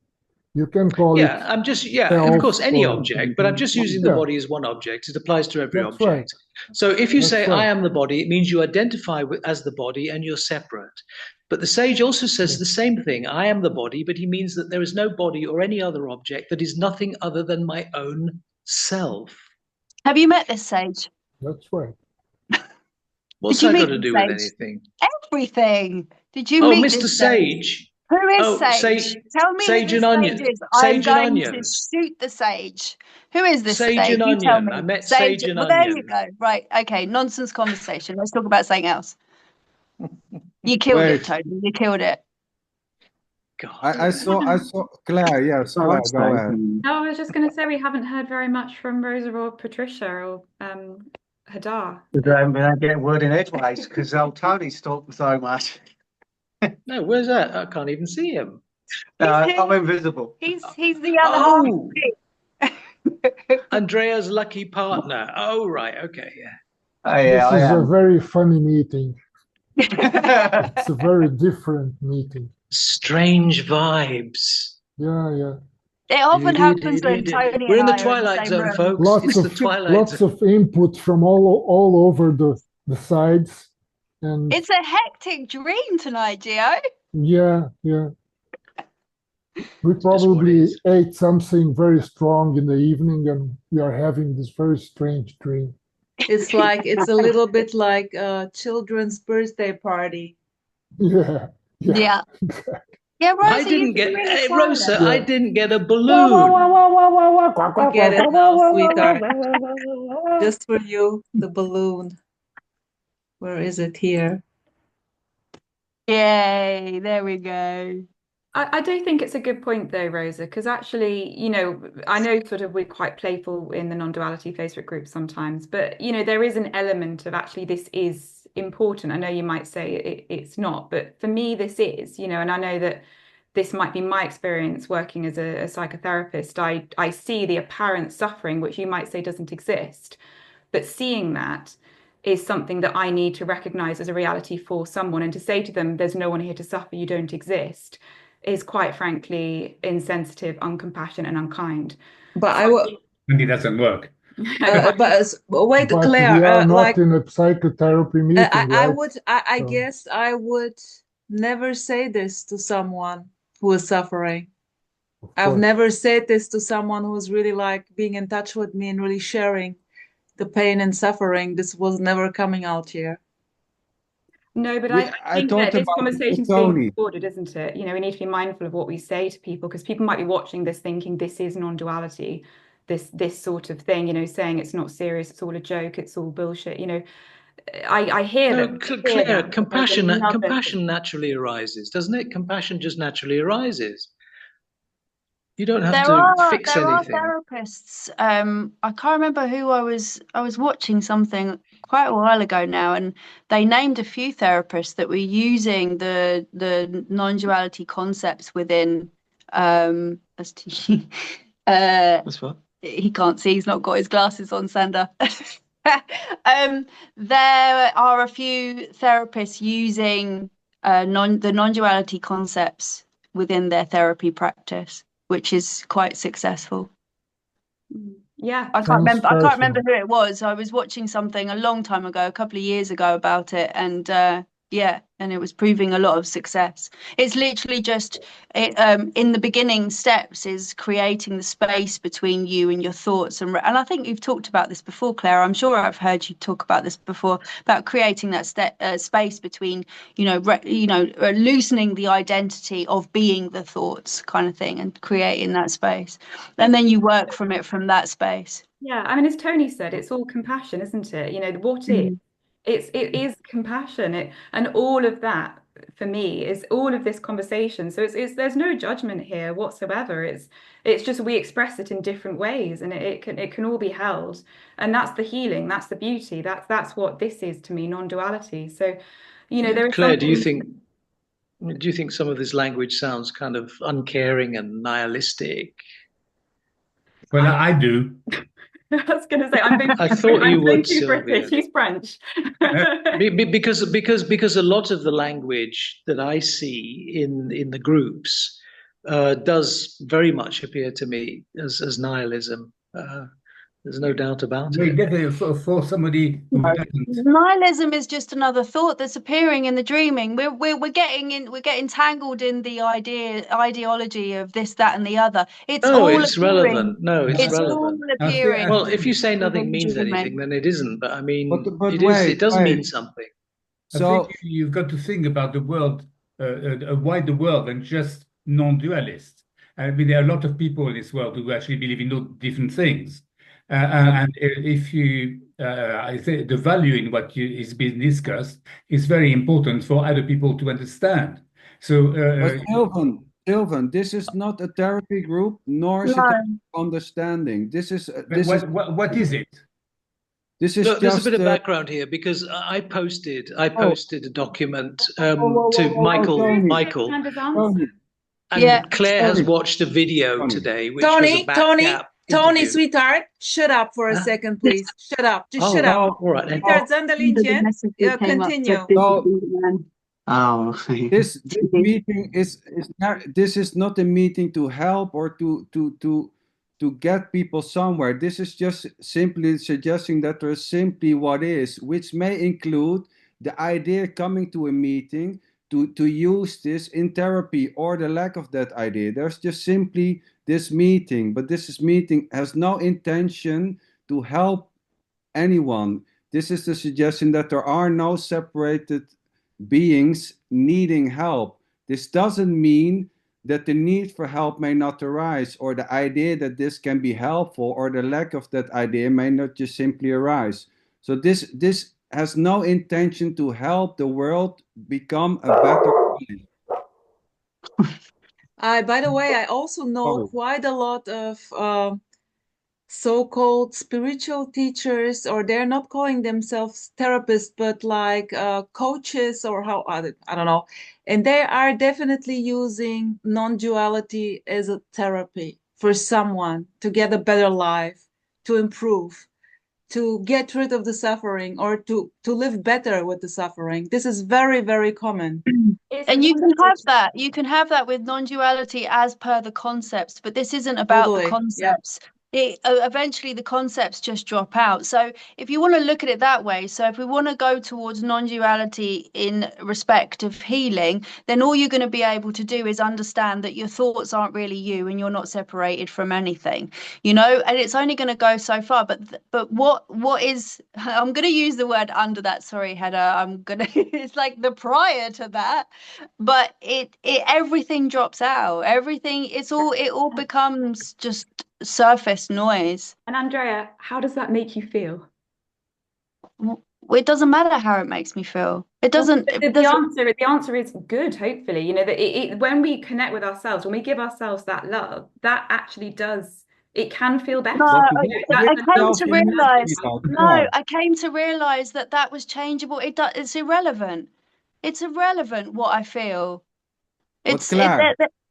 [SPEAKER 10] You can call it.
[SPEAKER 4] Yeah, of course, any
[SPEAKER 10] self or-
[SPEAKER 4] object, but I'm just using the
[SPEAKER 10] Yeah.
[SPEAKER 4] body as one object. It applies to every
[SPEAKER 10] That's
[SPEAKER 4] object.
[SPEAKER 10] right.
[SPEAKER 4] So if you
[SPEAKER 10] That's
[SPEAKER 4] say,
[SPEAKER 10] right.
[SPEAKER 4] I am the body, it means you identify as the body and you're separate. But the sage also says the same thing, I am the body, but he means that there is no body or any other object that is nothing other than my own self.
[SPEAKER 3] Have you met this sage?
[SPEAKER 10] That's right.
[SPEAKER 4] What's
[SPEAKER 3] Did you
[SPEAKER 4] that got
[SPEAKER 3] meet
[SPEAKER 4] to
[SPEAKER 3] the
[SPEAKER 4] do with
[SPEAKER 3] sage?
[SPEAKER 4] anything?
[SPEAKER 3] Everything. Did you
[SPEAKER 4] Oh,
[SPEAKER 3] meet
[SPEAKER 4] Mr.
[SPEAKER 3] this
[SPEAKER 4] Sage.
[SPEAKER 3] Who is
[SPEAKER 4] Oh,
[SPEAKER 3] Sage?
[SPEAKER 4] Sage-
[SPEAKER 3] Tell me
[SPEAKER 4] Sage
[SPEAKER 3] who
[SPEAKER 4] and
[SPEAKER 3] this
[SPEAKER 4] Onion.
[SPEAKER 3] sage is.
[SPEAKER 4] Sage
[SPEAKER 3] I'm
[SPEAKER 4] and
[SPEAKER 3] going to
[SPEAKER 4] Onions.
[SPEAKER 3] shoot the sage. Who is this
[SPEAKER 4] Sage
[SPEAKER 3] sage?
[SPEAKER 4] and
[SPEAKER 3] You tell
[SPEAKER 4] Onion.
[SPEAKER 3] me.
[SPEAKER 4] I met Sage and
[SPEAKER 3] Well, there you
[SPEAKER 4] Onion.
[SPEAKER 3] go. Right. Okay. Nonsense conversation. Let's talk about something else. You killed
[SPEAKER 1] Wait.
[SPEAKER 3] it, Tony. You killed it.
[SPEAKER 4] God.
[SPEAKER 1] I saw Claire. Yes, Claire, go ahead.
[SPEAKER 7] No, I was just going to say we haven't heard very much from Rosa or Patricia or Hadar.
[SPEAKER 12] We don't get a word in edgeways because old Tony's talking so much.
[SPEAKER 4] No, where's that? I can't even see him.
[SPEAKER 12] I'm invisible.
[SPEAKER 3] He's the other half.
[SPEAKER 4] Oh, Andrea's lucky partner. Oh, right. Okay, yeah.
[SPEAKER 12] Oh, yeah,
[SPEAKER 10] This is
[SPEAKER 12] I
[SPEAKER 10] a
[SPEAKER 12] am.
[SPEAKER 10] very funny meeting. It's a very different meeting.
[SPEAKER 4] Strange vibes.
[SPEAKER 10] Yeah, yeah.
[SPEAKER 3] It often happens when Tony
[SPEAKER 4] We're in
[SPEAKER 3] and
[SPEAKER 4] the
[SPEAKER 3] I are
[SPEAKER 4] Twilight
[SPEAKER 3] same
[SPEAKER 4] Zone,
[SPEAKER 3] room.
[SPEAKER 4] folks.
[SPEAKER 10] Lots
[SPEAKER 4] It's
[SPEAKER 10] of
[SPEAKER 4] the Twilight
[SPEAKER 10] lots
[SPEAKER 4] Zone.
[SPEAKER 10] of input from all over the sides, and
[SPEAKER 3] It's a hectic dream tonight, Gio.
[SPEAKER 10] yeah, yeah. We
[SPEAKER 4] what it
[SPEAKER 10] probably
[SPEAKER 4] is.
[SPEAKER 10] ate something very strong in the evening, and we are having this very strange dream.
[SPEAKER 13] It's a little bit like a children's birthday party.
[SPEAKER 10] Yeah, yeah.
[SPEAKER 3] Yeah. Yeah, Rosa,
[SPEAKER 4] I didn't
[SPEAKER 3] you've
[SPEAKER 4] get
[SPEAKER 3] been really
[SPEAKER 4] Rosa.
[SPEAKER 3] quiet.
[SPEAKER 4] I didn't get a
[SPEAKER 13] You
[SPEAKER 4] balloon.
[SPEAKER 13] get it now, sweetheart. Just for you, the balloon. Where is it here?
[SPEAKER 5] Yay, there we go.
[SPEAKER 7] I do think it's a good point though, Rosa, because actually, you know, I know sort of we're quite playful in the non-duality Facebook group sometimes, but you know, there is an element of actually this is important. I know you might say it's not, but for me, this is, you know, and I know that this might be my experience working as a psychotherapist. I see the apparent suffering, which you might say doesn't exist, but seeing that is something that I need to recognize as a reality for someone, and to say to them, there's no one here to suffer, you don't exist, is quite frankly insensitive, uncompassionate, and unkind.
[SPEAKER 13] But I would.
[SPEAKER 6] And it doesn't work.
[SPEAKER 13] Wait,
[SPEAKER 10] But
[SPEAKER 13] Claire,
[SPEAKER 10] we are not
[SPEAKER 13] like
[SPEAKER 10] in a psychotherapy meeting, right?
[SPEAKER 13] I
[SPEAKER 10] So-
[SPEAKER 13] guess I would never say this to someone who is suffering.
[SPEAKER 10] Of
[SPEAKER 13] I've
[SPEAKER 10] course.
[SPEAKER 13] never said this to someone who's really like being in touch with me and really sharing the pain and suffering. This was never coming out here.
[SPEAKER 7] No, but
[SPEAKER 1] We-
[SPEAKER 7] I
[SPEAKER 1] I
[SPEAKER 7] think
[SPEAKER 1] talked
[SPEAKER 7] that this
[SPEAKER 1] about
[SPEAKER 7] conversation's
[SPEAKER 1] Tony.
[SPEAKER 7] being recorded, isn't it? You know, we need to be mindful of what we say to people, because people might be watching this thinking this is non-duality, this sort of thing, you know, saying it's not serious, it's all a joke, it's all bullshit. You know, I hear
[SPEAKER 4] No,
[SPEAKER 7] that.
[SPEAKER 4] Claire, compassion naturally arises, doesn't it? Compassion just naturally arises. You don't have to fix anything.
[SPEAKER 5] There are therapists. I can't remember who I was watching something quite a while ago now, and they named a few therapists that were using the non-duality concepts within ST.
[SPEAKER 4] That's what.
[SPEAKER 5] He can't see, he's not got his glasses on, Sander. There are a few therapists using the non-duality concepts within their therapy practice, which is quite successful.
[SPEAKER 7] Yeah,
[SPEAKER 5] I can't remember
[SPEAKER 10] fascinating.
[SPEAKER 5] who it was. I was watching something a long time ago, a couple of years ago, about it, and and it was proving a lot of success. It's literally just in the beginning steps is creating the space between you and your thoughts, and I think you've talked about this before, Claire. I'm sure I've heard you talk about this before, about creating that space between, loosening the identity of being the thoughts kind of thing, and creating that space, and then you work from that space.
[SPEAKER 7] Yeah, I mean, as Tony said, it's all compassion, isn't it? You know, what is it is compassion, and all of that for me is all of this conversation. So it's there's no judgment here whatsoever. It's just we express it in different ways, and it can all be held, and that's the healing, that's the beauty, that's what this is to me, non-duality. So, you know, there is
[SPEAKER 4] Claire,
[SPEAKER 7] something...
[SPEAKER 4] do you think some of this language sounds kind of uncaring and nihilistic?
[SPEAKER 6] Well, I do.
[SPEAKER 7] I was going to say, I
[SPEAKER 4] thought you would, Sylvia.
[SPEAKER 7] British, he's French.
[SPEAKER 4] because a lot of the language that I see in the groups does very much appear to me as nihilism. There's no doubt about
[SPEAKER 6] We
[SPEAKER 4] it.
[SPEAKER 6] get it for somebody who doesn't.
[SPEAKER 5] Nihilism is just another thought that's appearing in the dreaming. We're getting tangled in the ideology of this, that, and the other. It's
[SPEAKER 4] relevant.
[SPEAKER 5] It's
[SPEAKER 4] relevant.
[SPEAKER 5] all appearing.
[SPEAKER 4] Well, if you say nothing means anything, then it isn't. But I mean,
[SPEAKER 1] But
[SPEAKER 4] it does mean something.
[SPEAKER 1] So
[SPEAKER 6] I think you've got to think about the world, a wider world than just non-dualist. I mean, there are a lot of people in this world who actually believe in different things. And if you, I think the value in what is being discussed is very important for other people to understand. So,
[SPEAKER 1] but Sylvan, this is not a therapy group, nor is it understanding. This is
[SPEAKER 6] what is it?
[SPEAKER 1] This is
[SPEAKER 4] Look, there's
[SPEAKER 1] just
[SPEAKER 4] a bit of background here, because I posted a document to Michael, and Claire has watched a video today, which was a back gap.
[SPEAKER 13] Tony, sweetheart, shut up for a second, please. Shut up. Just shut up.
[SPEAKER 4] All right.
[SPEAKER 13] Sweetheart, SanderLinchen, continue.
[SPEAKER 1] This meeting this is not a meeting to help or to get people somewhere. This is just simply suggesting that there is simply what is, which may include the idea coming to a meeting to use this in therapy, or the lack of that idea. There's just simply this meeting, but this meeting has no intention to help anyone. This is the suggestion that there are no separated beings needing help. This doesn't mean that the need for help may not arise, or the idea that this can be helpful, or the lack of that idea may not just simply arise. So this has no intention to help the world become a better
[SPEAKER 13] By the way, I also know quite a lot of so-called spiritual teachers, or they're not calling themselves therapists, but like coaches, or how, I don't know. And they are definitely using non-duality as a therapy for someone to get a better life, to improve, to get rid of the suffering, or to live better with the suffering. This is very, very common.
[SPEAKER 3] And you can have that with non-duality as per the concepts, but this isn't about
[SPEAKER 13] Totally,
[SPEAKER 3] the
[SPEAKER 13] yeah.
[SPEAKER 3] concepts. Eventually the concepts just drop out. So if you want to look at it that way, so if we want to go towards non-duality in respect of healing, then all you're going to be able to do is understand that your thoughts aren't really you and you're not separated from anything, you know, and it's only going to go so far. But what is, I'm going to use the word under that, sorry, Hedda, I'm going to, it's like the prior to that, but it everything drops out, everything, it all becomes just surface noise.
[SPEAKER 7] And Andrea, how does that make you feel?
[SPEAKER 3] Well, it doesn't matter how it makes me feel. It doesn't.
[SPEAKER 7] Well, the answer is good. Hopefully, you know, that when we connect with ourselves, when we give ourselves that love, that actually does. It can feel better.
[SPEAKER 3] No, I came to realize.
[SPEAKER 1] No,
[SPEAKER 3] I came to realize that was changeable. It's irrelevant. It's irrelevant what I feel.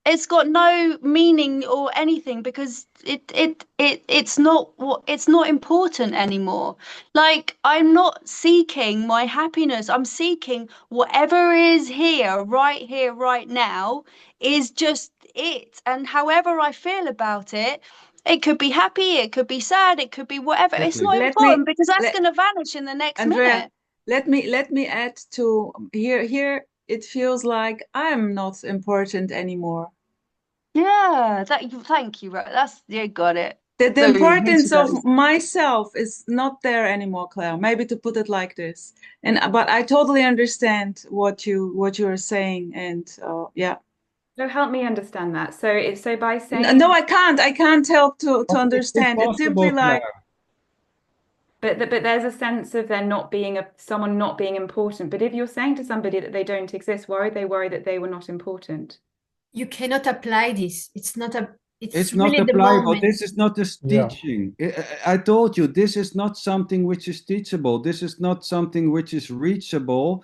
[SPEAKER 3] It's got no meaning or anything, because it's not important anymore. Like, I'm not seeking my happiness. I'm seeking whatever is here, right now, is just it. And however I feel about it, it could be happy, it could be sad, it could be whatever. It's not important, because that's going to vanish in the next minute.
[SPEAKER 13] Let me add to here. It feels like I'm not important anymore.
[SPEAKER 3] Yeah, thank you. You got it.
[SPEAKER 13] The importance of myself is not there anymore, Claire. Maybe to put it like this. But I totally understand what you're saying, and yeah.
[SPEAKER 7] So help me understand that. So by saying
[SPEAKER 13] no, I can't help to understand. It's simply like.
[SPEAKER 7] But there's a sense of there not being someone not being important. But if you're saying to somebody that they don't exist, why would they worry that they were not important?
[SPEAKER 8] You cannot apply this. It's not
[SPEAKER 1] it's
[SPEAKER 8] really
[SPEAKER 1] not applicable.
[SPEAKER 8] the
[SPEAKER 1] This is not a teaching. I told you, this is not something which is teachable. This is not something which is reachable.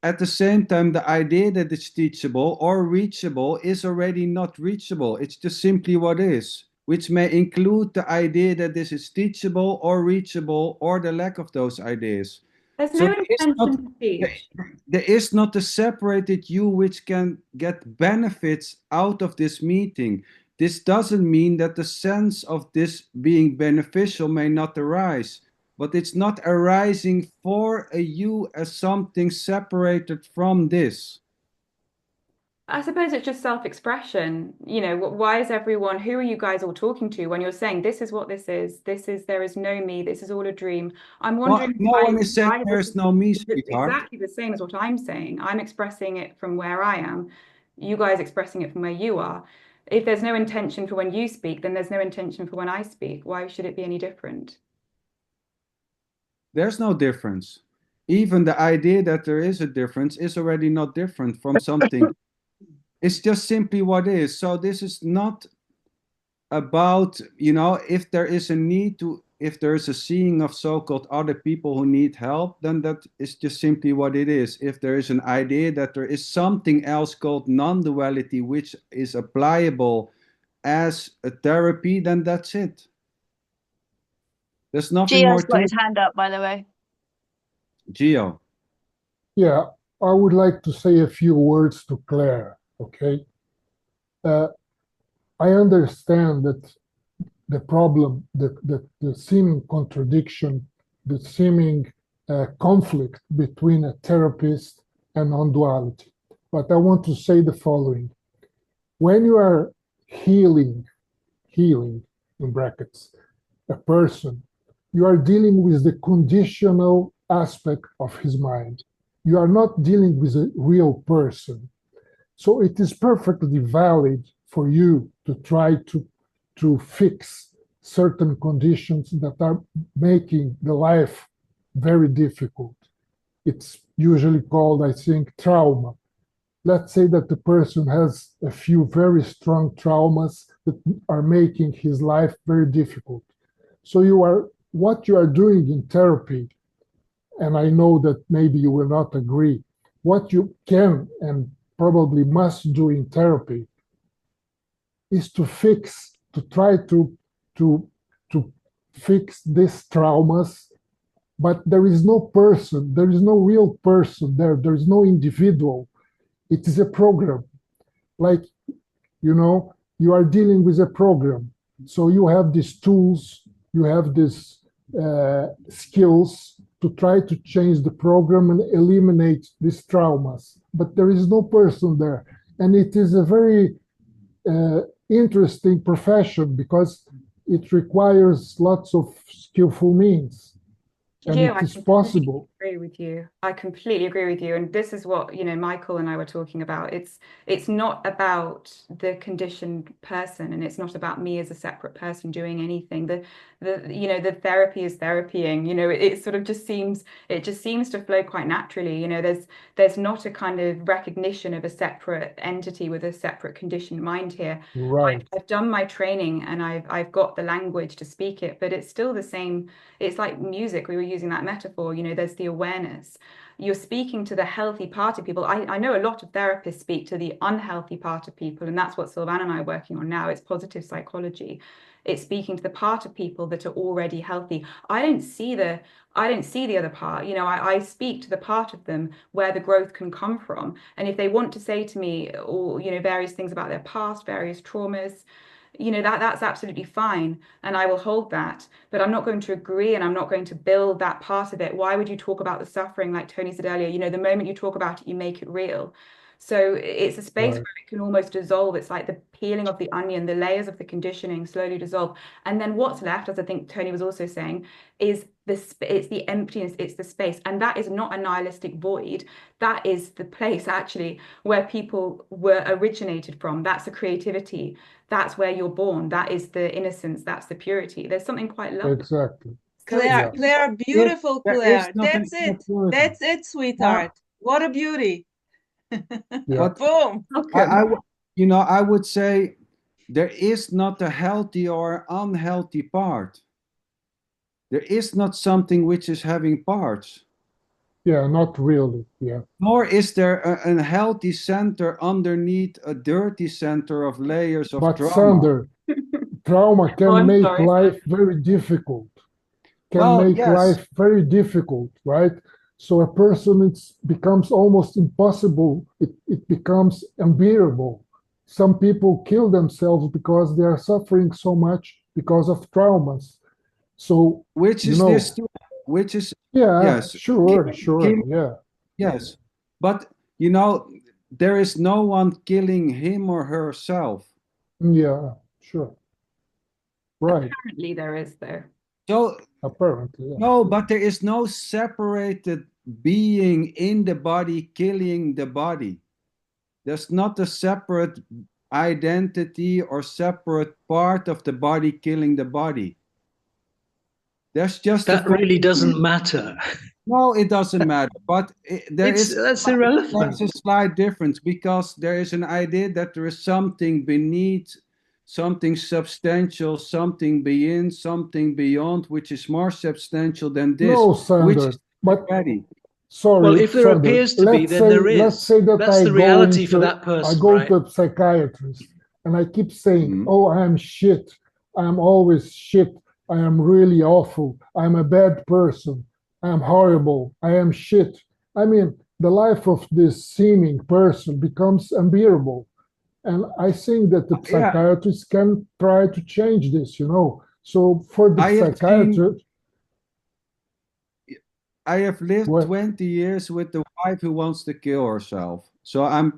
[SPEAKER 1] At the same time, the idea that it's teachable or reachable is already not reachable. It's just simply what is, which may include the idea that this is teachable or reachable, or the lack of those ideas.
[SPEAKER 7] There's no intention to teach.
[SPEAKER 1] There is not a separated you which can get benefits out of this meeting. This doesn't mean that the sense of this being beneficial may not arise, but it's not arising for a you as something separated from this.
[SPEAKER 7] I suppose it's just self-expression. You know, why is everyone, who are you guys all talking to when you're saying this is what this is, there is no me, this is all a dream? I'm wondering
[SPEAKER 1] no one is saying there's no me, sweetheart.
[SPEAKER 7] Exactly the same as what I'm saying. I'm expressing it from where I am, you guys expressing it from where you are. If there's no intention for when you speak, then there's no intention for when I speak. Why should it be any different?
[SPEAKER 1] There's no difference. Even the idea that there is a difference is already not different from something. It's just simply what is. So this is not about, you know, if there is a need to, if there is a seeing of so-called other people who need help, then that is just simply what it is. If there is an idea that there is something else called non-duality, which is applicable as a therapy, then that's it. There's nothing more to it.
[SPEAKER 3] Gio's got his hand up, by the way.
[SPEAKER 1] Gio.
[SPEAKER 10] Yeah, I would like to say a few words to Claire, okay? I understand that the problem, the seeming contradiction, the seeming conflict between a therapist and non-duality. But I want to say the following. When you are healing, in brackets, a person, you are dealing with the conditional aspect of his mind. You are not dealing with a real person. So it is perfectly valid for you to try to fix certain conditions that are making the life very difficult. It's usually called, I think, trauma. let's say that the person has a few very strong traumas that are making his life very difficult. So what you are doing in therapy, and I know that maybe you will not agree, what you can and probably must do in therapy is to try to fix these traumas, but there is no person, there is no real person there is no individual. It is a program. Like, you are dealing with a program. So you have these tools, you have these skills to try to change the program and eliminate these traumas. But there is no person there. And it is a very interesting profession because it requires lots of skillful means. And it is possible.
[SPEAKER 7] Agree with you. I completely agree with you. And this is what, Michael and I were talking about. It's not about the conditioned person, and it's not about me as a separate person doing anything. The therapy is therapying. It sort of just seems to flow quite naturally. There's not a kind of recognition of a separate entity with a separate conditioned mind here.
[SPEAKER 10] Right.
[SPEAKER 7] I've done my training and I've got the language to speak it, but it's still the same. It's like music. We were using that metaphor. There's the awareness. You're speaking to the healthy part of people. I know a lot of therapists speak to the unhealthy part of people, and that's what Sylvan and I are working on now. It's positive psychology. It's speaking to the part of people that are already healthy. I don't see the other part. I speak to the part of them where the growth can come from. And if they want to say to me, or various things about their past, various traumas, that's absolutely fine, and I will hold that, but I'm not going to agree, and I'm not going to build that part of it. Why would you talk about the suffering? Like Tony said earlier, the moment you talk about it, you make it real. So it's a space where it can almost dissolve. It's like the peeling of the onion, the layers of the conditioning slowly dissolve. And then what's left, as I think Tony was also saying, is it's the emptiness, it's the space. And that is not a nihilistic void. That is the place actually where people were originated from. That's the creativity. That's where you're born. That is the innocence. That's the purity. There's something quite lovely.
[SPEAKER 10] Exactly.
[SPEAKER 13] Claire, Claire, beautiful Claire. That's it. That's it, sweetheart. What a beauty.
[SPEAKER 1] But
[SPEAKER 13] boom.
[SPEAKER 1] I would say there is not a healthy or unhealthy part. There is not something which is having parts.
[SPEAKER 10] Yeah, not really. Yeah.
[SPEAKER 1] Nor is there a healthy center underneath a dirty center of layers of trauma.
[SPEAKER 10] Sander, trauma can make life very difficult. Life very difficult, right? So a person, becomes almost impossible. It becomes unbearable. Some people kill themselves because they are suffering so much because of traumas. So
[SPEAKER 1] which is this? Which is yes,
[SPEAKER 10] sure, yeah,
[SPEAKER 1] yes, but there is no one killing him or herself.
[SPEAKER 10] Yeah, sure, right.
[SPEAKER 7] Apparently, there is there.
[SPEAKER 1] So
[SPEAKER 10] apparently, yeah.
[SPEAKER 1] No, but there is no separated being in the body killing the body. There's not a separate identity or separate part of the body killing the body. There's just
[SPEAKER 4] that really doesn't matter.
[SPEAKER 1] No, it doesn't matter. But
[SPEAKER 4] that's irrelevant.
[SPEAKER 1] There's a slight difference because there is an idea that there is something beneath, something substantial, something beyond, which is more substantial than this.
[SPEAKER 10] No, Sander, but sorry.
[SPEAKER 4] Well, if there
[SPEAKER 10] Sander,
[SPEAKER 4] appears to be, then there is.
[SPEAKER 10] Let's say that
[SPEAKER 4] that's the reality for that person.
[SPEAKER 10] I go to a psychiatrist and I keep saying, "Oh, I am shit. I am always shit. I am really awful. I'm a bad person. I am horrible. I am shit." I mean, the life of this seeming person becomes unbearable. And I think that the psychiatrist can try to change this, So for the psychiatrist...
[SPEAKER 1] I have lived 20 years with the wife who wants to kill herself. So I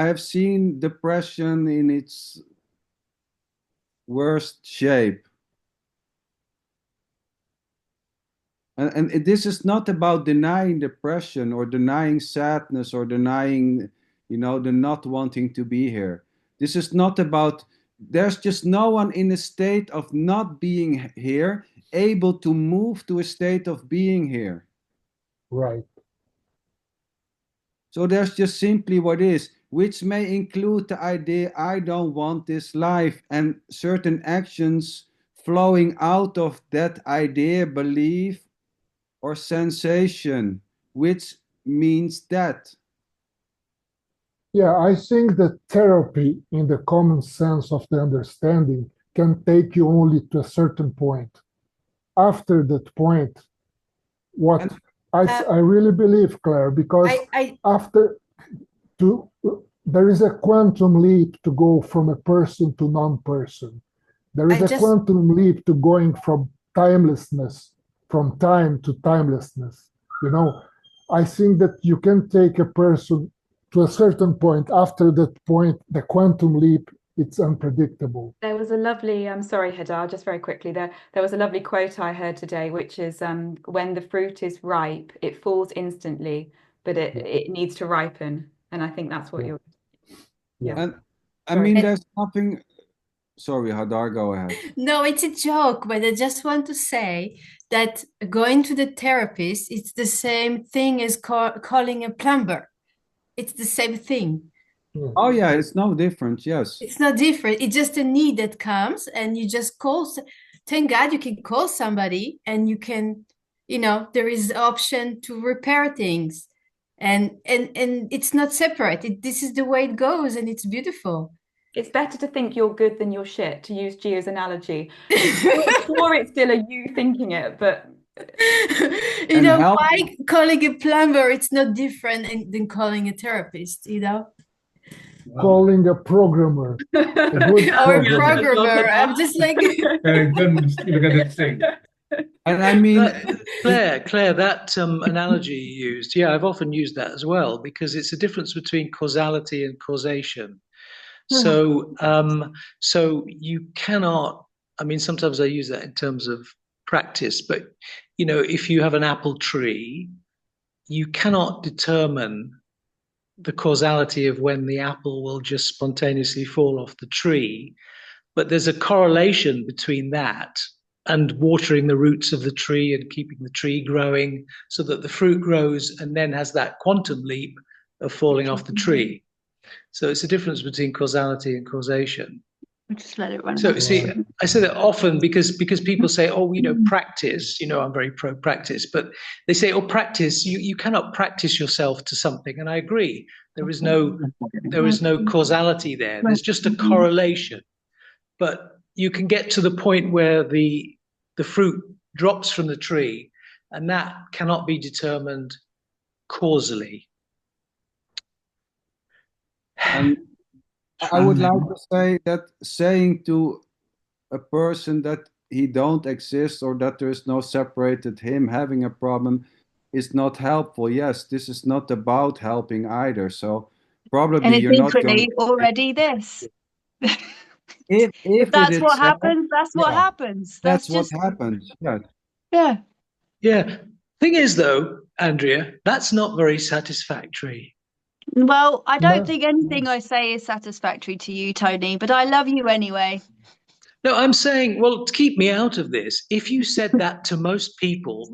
[SPEAKER 1] have seen depression in its worst shape. And this is not about denying depression or denying sadness or denying, the not wanting to be here. This is not about, there's just no one in a state of not being here able to move to a state of being here.
[SPEAKER 10] Right.
[SPEAKER 1] So there's just simply what is. which may include the idea I don't want this life, and certain actions flowing out of that idea, belief, or sensation, which means that.
[SPEAKER 10] Yeah, I think that therapy, in the common sense of the understanding, can take you only to a certain point. After that point, what
[SPEAKER 1] And-
[SPEAKER 10] I really believe, Claire, because after there is a quantum leap to go from a person to non-person. There is a quantum leap to going from timelessness, from time to timelessness. You know, I think that you can take a person to a certain point. After that point, the quantum leap, it's unpredictable.
[SPEAKER 7] There was a lovely, I'm sorry, Hadar, just very quickly, there was a lovely quote I heard today, which is, when the fruit is ripe, it falls instantly, but it needs to ripen. And I think that's what you're...
[SPEAKER 10] Yeah.
[SPEAKER 1] And I mean, there's nothing... Sorry, Hadar, go ahead.
[SPEAKER 8] No, it's a joke, but I just want to say that going to the therapist, it's the same thing as calling a plumber. It's the same thing.
[SPEAKER 1] Oh yeah, it's no different, yes.
[SPEAKER 8] It's not different. It's just a need that comes and you just call. Thank God you can call somebody and you can, you know, there is option to repair things. And it's not separate. This is the way it goes and it's beautiful.
[SPEAKER 7] It's better to think you're good than you're shit, to use Gio's analogy. Sure, it's still a you thinking it, but...
[SPEAKER 8] You know, why calling a plumber, it's not different than calling a therapist, you know?
[SPEAKER 10] Calling a programmer.
[SPEAKER 8] Or a programmer. I'm just like...
[SPEAKER 1] And I mean,
[SPEAKER 4] Claire, that analogy you used, yeah, I've often used that as well, because it's a difference between causality and causation. So, so you cannot, I mean, sometimes I use that in terms of practice, but, you know, if you have an apple tree, you cannot determine the causality of when the apple will just spontaneously fall off the tree. But there's a correlation between that and watering the roots of the tree and keeping the tree growing so that the fruit grows and then has that quantum leap of falling off the tree. So it's a difference between causality and causation.
[SPEAKER 3] Just let it run.
[SPEAKER 4] So see, I say that often because people say, oh, you know, practice, you know, I'm very pro practice, but they say, oh, practice, you cannot practice yourself to something. And I agree. There is no causality there. There's just a correlation. But you can get to the point where the fruit drops from the tree, and that cannot be determined causally.
[SPEAKER 1] And I would like to say that saying to a person that he don't exist or that there is no separated him having a problem is not helpful. Yes, this is not about helping either. So probably
[SPEAKER 3] and it's
[SPEAKER 1] you're not
[SPEAKER 3] secretly
[SPEAKER 1] going
[SPEAKER 3] already this.
[SPEAKER 1] if
[SPEAKER 3] that's what happens, that's what happens.
[SPEAKER 1] That's what happens. Yeah.
[SPEAKER 4] Yeah. Thing is, though, Andrea, that's not very satisfactory.
[SPEAKER 3] Well, I don't think anything I say is satisfactory to you, Tony, but I love you anyway.
[SPEAKER 4] No, I'm saying, well, to keep me out of this, if you said that to most people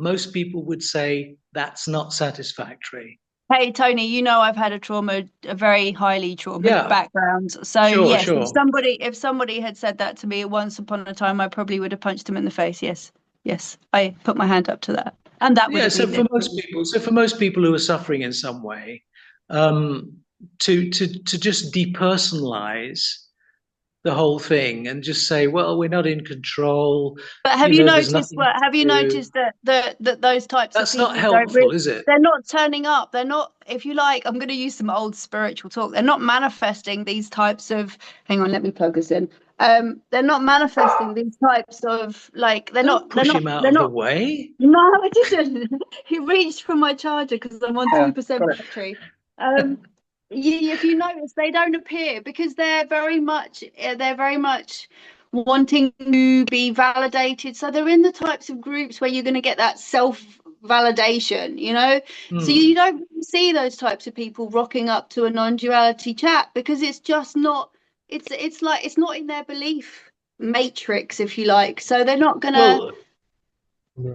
[SPEAKER 4] would say that's not satisfactory.
[SPEAKER 3] Hey, Tony, you know I've had a very highly traumatic background. So yes, if somebody had said that to me once upon a time, I probably would have punched him in the face. Yes, I put my hand up to that. And that would have been
[SPEAKER 4] for most people who are suffering in some way, to just depersonalize the whole thing and just say, well, we're not in control.
[SPEAKER 3] But have you noticed that those types
[SPEAKER 4] of
[SPEAKER 3] people,
[SPEAKER 4] not helpful, is it?
[SPEAKER 3] They're not turning up. They're not, if you like, I'm going to use some old spiritual talk. They're not manifesting these types of, hang on, let me plug this in. They're not manifesting these types of, like, they're not
[SPEAKER 4] push him out of the way.
[SPEAKER 3] No, I didn't. He reached for my charger because I'm on 2% battery. If you notice, they don't appear because they're very much wanting to be validated. So they're in the types of groups where you're going to get that self-validation, you know. So you don't see those types of people rocking up to a non-duality chat because it's just not. It's like it's not in their belief matrix, if you like. So they're not gonna.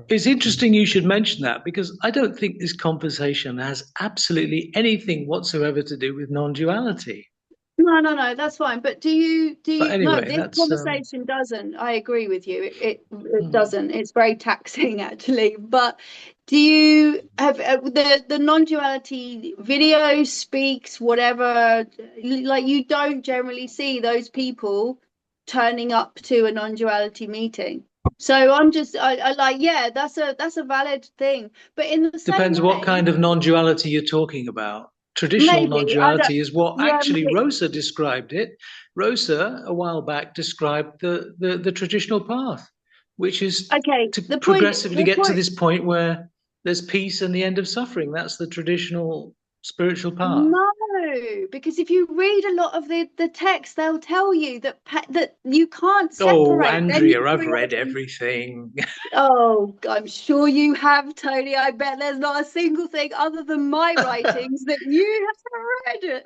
[SPEAKER 4] It's interesting you should mention that, because I don't think this conversation has absolutely anything whatsoever to do with non-duality.
[SPEAKER 3] No, that's fine. But do you
[SPEAKER 4] But anyway,
[SPEAKER 3] no, this
[SPEAKER 4] that's
[SPEAKER 3] conversation doesn't. I agree with you. It doesn't. It's very taxing actually. But do you have the non-duality video speaks whatever, like you don't generally see those people turning up to a non-duality meeting. So I'm just I like, yeah, that's a valid thing. But in the same
[SPEAKER 4] depends what
[SPEAKER 3] way,
[SPEAKER 4] kind of non-duality you're talking about. Traditional
[SPEAKER 3] maybe I don't.
[SPEAKER 4] non-duality is what
[SPEAKER 3] Yeah,
[SPEAKER 4] actually Rosa described it. Rosa, a while back, described the traditional path, which is
[SPEAKER 3] okay.
[SPEAKER 4] to progressively get to this point where there's peace and the end of suffering. That's the traditional spiritual path.
[SPEAKER 3] No, because if you read a lot of the text, they'll tell you that that you can't separate.
[SPEAKER 4] Oh, Andrea, I've read everything.
[SPEAKER 3] Oh, I'm sure you have, Tony. I bet there's not a single thing other than my writings that you have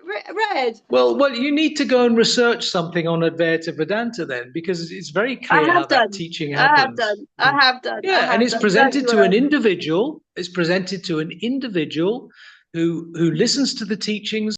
[SPEAKER 3] read.
[SPEAKER 4] Well, you need to go and research something on Advaita Vedanta then, because it's very clear how that teaching happens.
[SPEAKER 3] I have done.
[SPEAKER 4] Yeah, and it's presented to an individual. It's presented to an individual who listens to the teachings